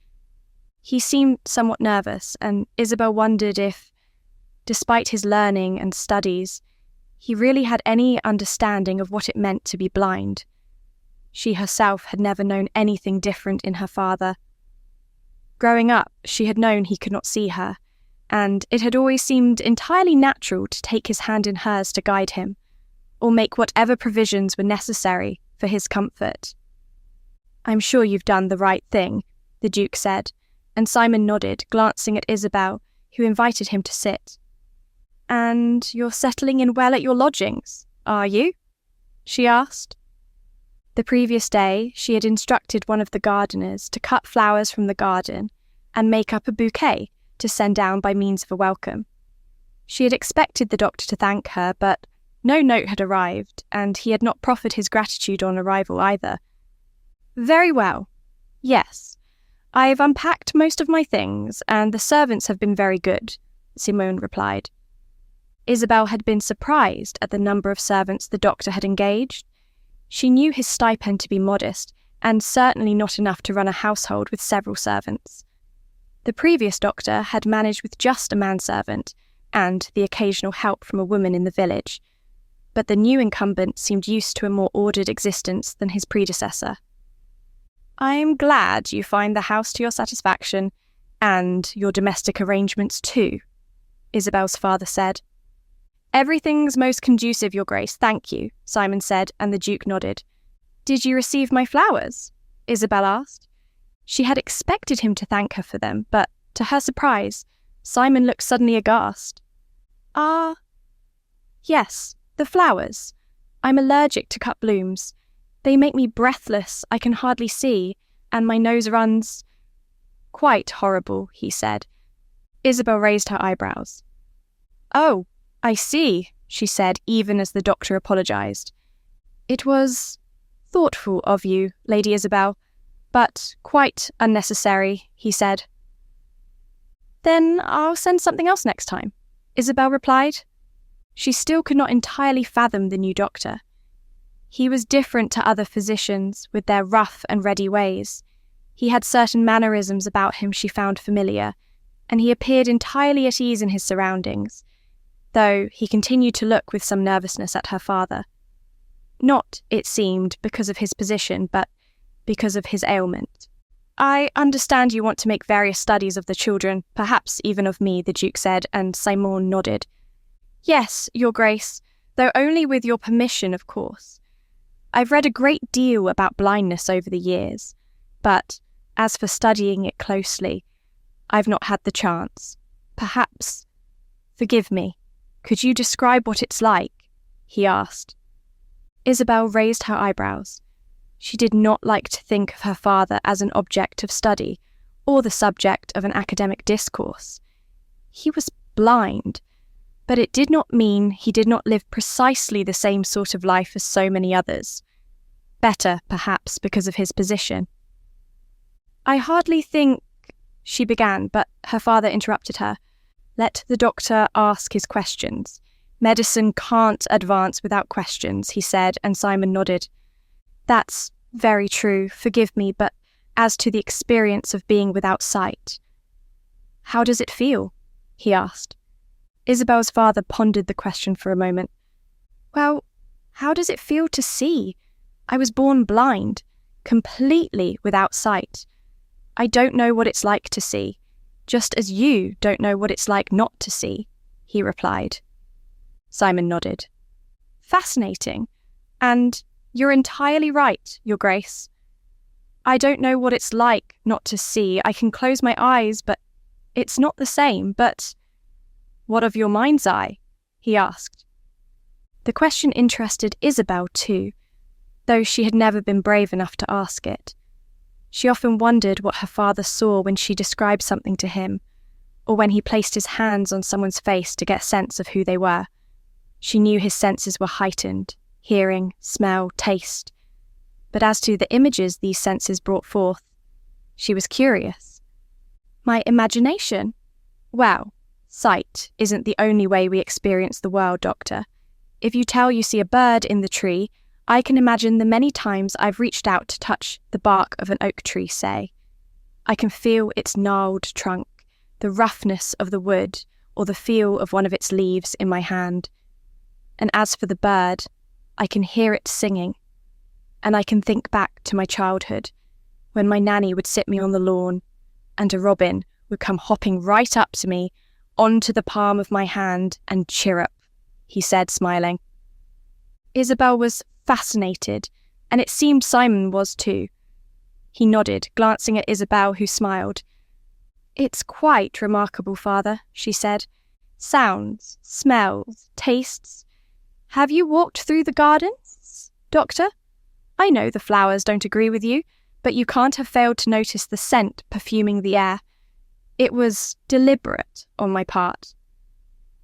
He seemed somewhat nervous, and Isobel wondered if, despite his learning and studies, he really had any understanding of what it meant to be blind. She herself had never known anything different in her father. Growing up, she had known he could not see her, and it had always seemed entirely natural to take his hand in hers to guide him, or make whatever provisions were necessary for his comfort. "I'm sure you've done the right thing," the Duke said, and Simon nodded, glancing at Isobel, who invited him to sit. "And you're settling in well at your lodgings, are you?" she asked. The previous day, she had instructed one of the gardeners to cut flowers from the garden and make up a bouquet to send down by means of a welcome. She had expected the doctor to thank her, but no note had arrived, and he had not proffered his gratitude on arrival either. "Very well. Yes. I've unpacked most of my things, and the servants have been very good," Simone replied. Isobel had been surprised at the number of servants the doctor had engaged. She knew his stipend to be modest, and certainly not enough to run a household with several servants. The previous doctor had managed with just a manservant, and the occasional help from a woman in the village, but the new incumbent seemed used to a more ordered existence than his predecessor. "I'm glad you find the house to your satisfaction, and your domestic arrangements too," Isobel's father said. "Everything's most conducive, Your Grace, thank you," Simon said, and the Duke nodded. "Did you receive my flowers?" Isobel asked. She had expected him to thank her for them, but, to her surprise, Simon looked suddenly aghast. Yes, the flowers. I'm allergic to cut blooms. They make me breathless, I can hardly see, and my nose runs—" "Quite horrible," he said. Isobel raised her eyebrows. "Oh, I see," she said, even as the doctor apologised. "It was thoughtful of you, Lady Isobel, but quite unnecessary," he said. "Then I'll send something else next time," Isobel replied. She still could not entirely fathom the new doctor. He was different to other physicians with their rough and ready ways. He had certain mannerisms about him she found familiar, and he appeared entirely at ease in his surroundings, though he continued to look with some nervousness at her father. Not, it seemed, because of his position, but because of his ailment. "I understand you want to make various studies of the children, perhaps even of me," the Duke said, and Simon nodded. "Yes, Your Grace, though only with your permission, of course. I've read a great deal about blindness over the years, but as for studying it closely, I've not had the chance. Perhaps, forgive me, could you describe what it's like?" he asked. Isobel raised her eyebrows. She did not like to think of her father as an object of study, or the subject of an academic discourse. He was blind, but it did not mean he did not live precisely the same sort of life as so many others. Better, perhaps, because of his position. "I hardly think—" she began, but her father interrupted her. "Let the doctor ask his questions. Medicine can't advance without questions," he said, and Simon nodded. "That's very true, forgive me, but as to the experience of being without sight—" "How does it feel?" he asked. Isobel's father pondered the question for a moment. "Well, how does it feel to see? I was born blind, completely without sight. I don't know what it's like to see, just as you don't know what it's like not to see," he replied. Simon nodded. "Fascinating. And you're entirely right, Your Grace. I don't know what it's like not to see. I can close my eyes, but it's not the same. But what of your mind's eye?" he asked. The question interested Isobel too, though she had never been brave enough to ask it. She often wondered what her father saw when she described something to him, or when he placed his hands on someone's face to get a sense of who they were. She knew his senses were heightened: hearing, smell, taste. But as to the images these senses brought forth, she was curious. My imagination? Well, sight isn't the only way we experience the world, Doctor. If you tell you see a bird in the tree, I can imagine the many times I've reached out to touch the bark of an oak tree, say. I can feel its gnarled trunk, the roughness of the wood, or the feel of one of its leaves in my hand. And as for the bird, I can hear it singing. And I can think back to my childhood, when my nanny would sit me on the lawn, and a robin would come hopping right up to me, onto the palm of my hand, and chirrup, he said, smiling. Isobel was fascinated, and it seemed Simon was too. He nodded, glancing at Isobel, who smiled. It's quite remarkable, Father, she said. Sounds, smells, tastes. Have you walked through the gardens, Doctor? I know the flowers don't agree with you, but you can't have failed to notice the scent perfuming the air. It was deliberate on my part.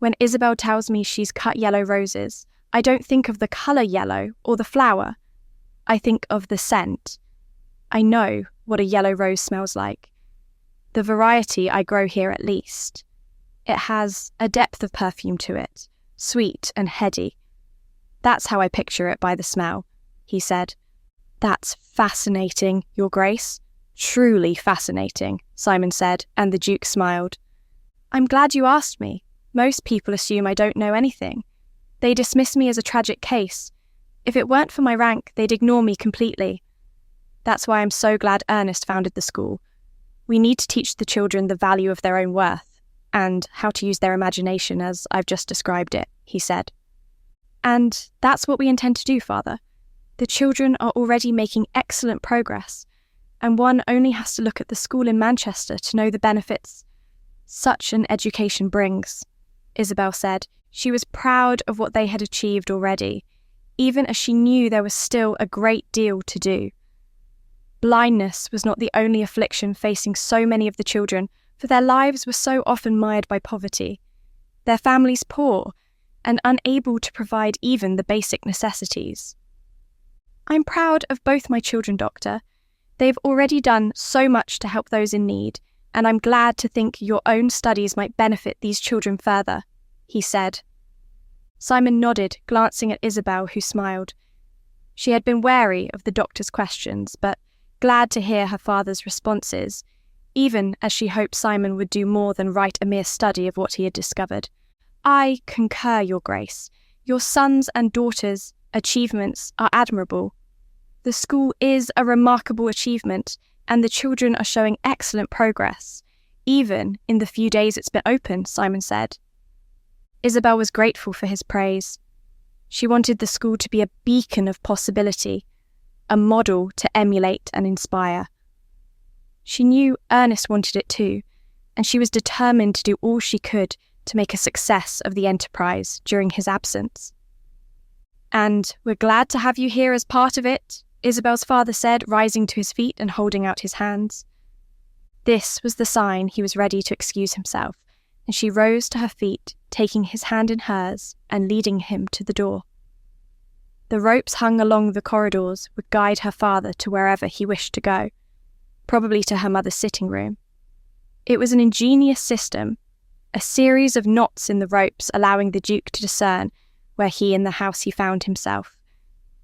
When Isobel tells me she's cut yellow roses, I don't think of the colour yellow or the flower. I think of the scent. I know what a yellow rose smells like. The variety I grow here at least. It has a depth of perfume to it, sweet and heady. That's how I picture it by the smell, he said. That's fascinating, Your Grace. Truly fascinating, Simon said, and the Duke smiled. I'm glad you asked me. Most people assume I don't know anything. They dismiss me as a tragic case. If it weren't for my rank, they'd ignore me completely. That's why I'm so glad Ernest founded the school. We need to teach the children the value of their own worth, and how to use their imagination as I've just described it, he said. And that's what we intend to do, Father. The children are already making excellent progress, and one only has to look at the school in Manchester to know the benefits such an education brings, Isobel said. She was proud of what they had achieved already, even as she knew there was still a great deal to do. Blindness was not the only affliction facing so many of the children, for their lives were so often mired by poverty, their families poor, and unable to provide even the basic necessities. I'm proud of both my children, Doctor. They've already done so much to help those in need, and I'm glad to think your own studies might benefit these children further, he said. Simon nodded, glancing at Isobel, who smiled. She had been wary of the doctor's questions, but glad to hear her father's responses, even as she hoped Simon would do more than write a mere study of what he had discovered. I concur, Your Grace. Your sons' and daughters' achievements are admirable. The school is a remarkable achievement, and the children are showing excellent progress, even in the few days it's been open, Simon said. Isobel was grateful for his praise. She wanted the school to be a beacon of possibility, a model to emulate and inspire. She knew Ernest wanted it too, and she was determined to do all she could to make a success of the enterprise during his absence. And we're glad to have you here as part of it, Isobel's father said, rising to his feet and holding out his hands. This was the sign he was ready to excuse himself, and she rose to her feet, taking his hand in hers and leading him to the door. The ropes hung along the corridors would guide her father to wherever he wished to go, probably to her mother's sitting room. It was an ingenious system, a series of knots in the ropes allowing the Duke to discern where he and the house he found himself,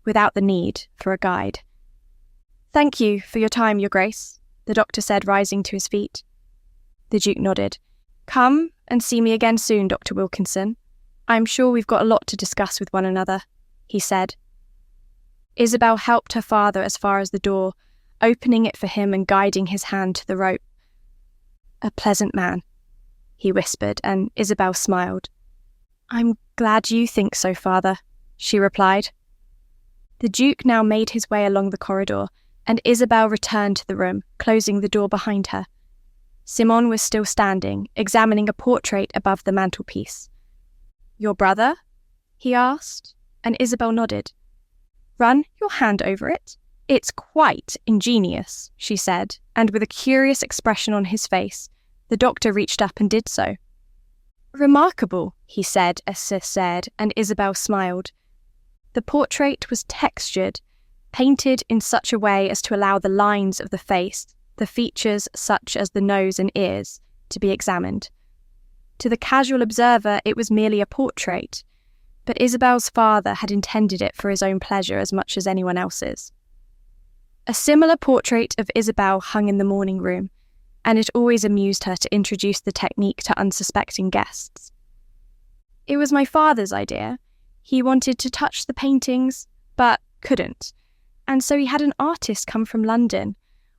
without the need for a guide. Thank you for your time, Your Grace, the doctor said, rising to his feet. The Duke nodded. Come and see me again soon, Dr. Wilkinson. I'm sure we've got a lot to discuss with one another, he said. Isobel helped her father as far as the door, opening it for him and guiding his hand to the rope. A pleasant man, he whispered, and Isobel smiled. I'm glad you think so, Father, she replied. The Duke now made his way along the corridor, and Isobel returned to the room, closing the door behind her. Simon was still standing, examining a portrait above the mantelpiece. Your brother? He asked, and Isobel nodded. Run your hand over it. It's quite ingenious, she said, and with a curious expression on his face, the doctor reached up and did so. Remarkable, he said as Sis said, and Isobel smiled. The portrait was textured, painted in such a way as to allow the lines of the face, the features such as the nose and ears, to be examined. To the casual observer, it was merely a portrait, but Isobel's father had intended it for his own pleasure as much as anyone else's. A similar portrait of Isobel hung in the morning room, and it always amused her to introduce the technique to unsuspecting guests. It was my father's idea. He wanted to touch the paintings, but couldn't, and so he had an artist come from London,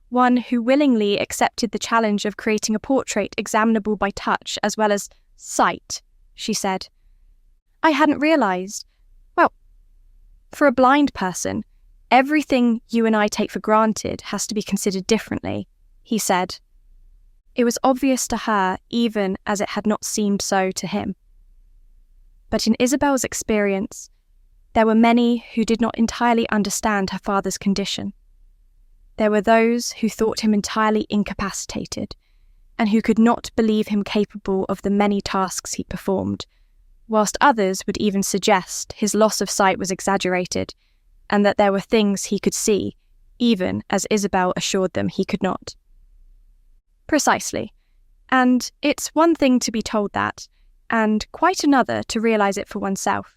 one who willingly accepted the challenge of creating a portrait examinable by touch as well as sight, she said. I hadn't realised. Well, for a blind person, everything you and I take for granted has to be considered differently, he said. It was obvious to her, even as it had not seemed so to him. But in Isobel's experience, there were many who did not entirely understand her father's condition. There were those who thought him entirely incapacitated, and who could not believe him capable of the many tasks he performed, whilst others would even suggest his loss of sight was exaggerated, and that there were things he could see, even as Isobel assured them he could not. Precisely. And it's one thing to be told that, and quite another to realise it for oneself.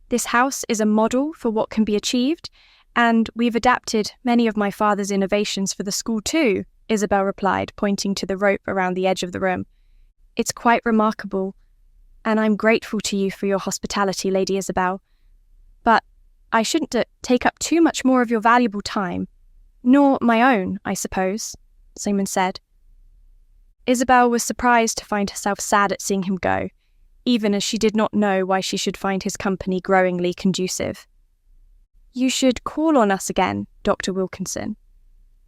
This house is a model for what can be achieved, and we've adapted many of my father's innovations for the school too, Isobel replied, pointing to the rope around the edge of the room. It's quite remarkable, and I'm grateful to you for your hospitality, Lady Isobel. But I shouldn't take up too much more of your valuable time, nor my own, I suppose, Simon said. Isobel was surprised to find herself sad at seeing him go, even as she did not know why she should find his company growingly conducive. You should call on us again, Dr. Wilkinson.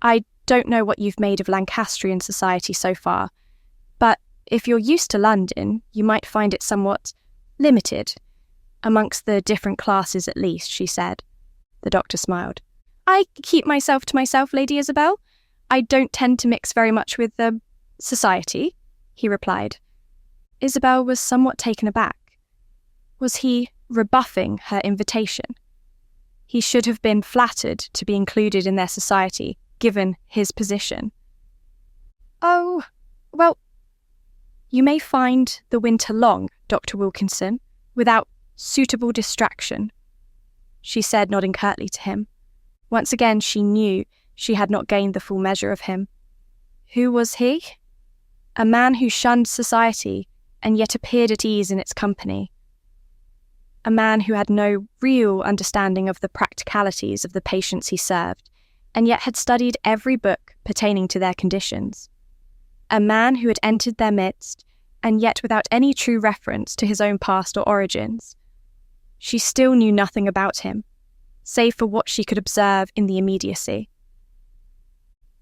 I don't know what you've made of Lancastrian society so far, but if you're used to London, you might find it somewhat limited, amongst the different classes at least, she said. The doctor smiled. I keep myself to myself, Lady Isobel. I don't tend to mix very much with the society, he replied. Isobel was somewhat taken aback. Was he rebuffing her invitation? He should have been flattered to be included in their society, given his position. Oh, well, you may find the winter long, Dr. Wilkinson, without suitable distraction, she said, nodding curtly to him. Once again she knew she had not gained the full measure of him. Who was he? A man who shunned society and yet appeared at ease in its company. A man who had no real understanding of the practicalities of the patients he served, and yet had studied every book pertaining to their conditions. A man who had entered their midst, and yet without any true reference to his own past or origins. She still knew nothing about him, save for what she could observe in the immediacy.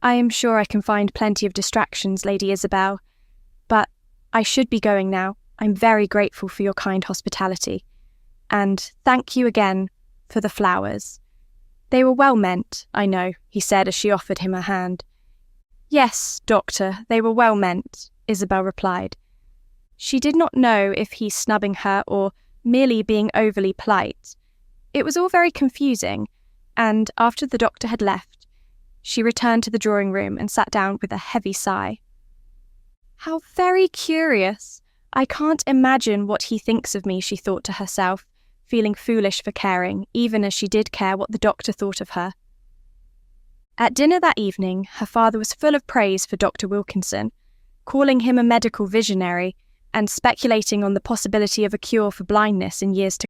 I am sure I can find plenty of distractions, Lady Isobel, but I should be going now. I'm very grateful for your kind hospitality, and thank you again for the flowers. They were well meant, I know, he said as she offered him her hand. Yes, Doctor, they were well meant, Isobel replied. She did not know if he snubbing her or merely being overly polite. It was all very confusing, and after the doctor had left, she returned to the drawing room and sat down with a heavy sigh. How very curious. I can't imagine what he thinks of me, she thought to herself, feeling foolish for caring, even as she did care what the doctor thought of her. At dinner that evening, her father was full of praise for Dr. Wilkinson, calling him a medical visionary and speculating on the possibility of a cure for blindness in years to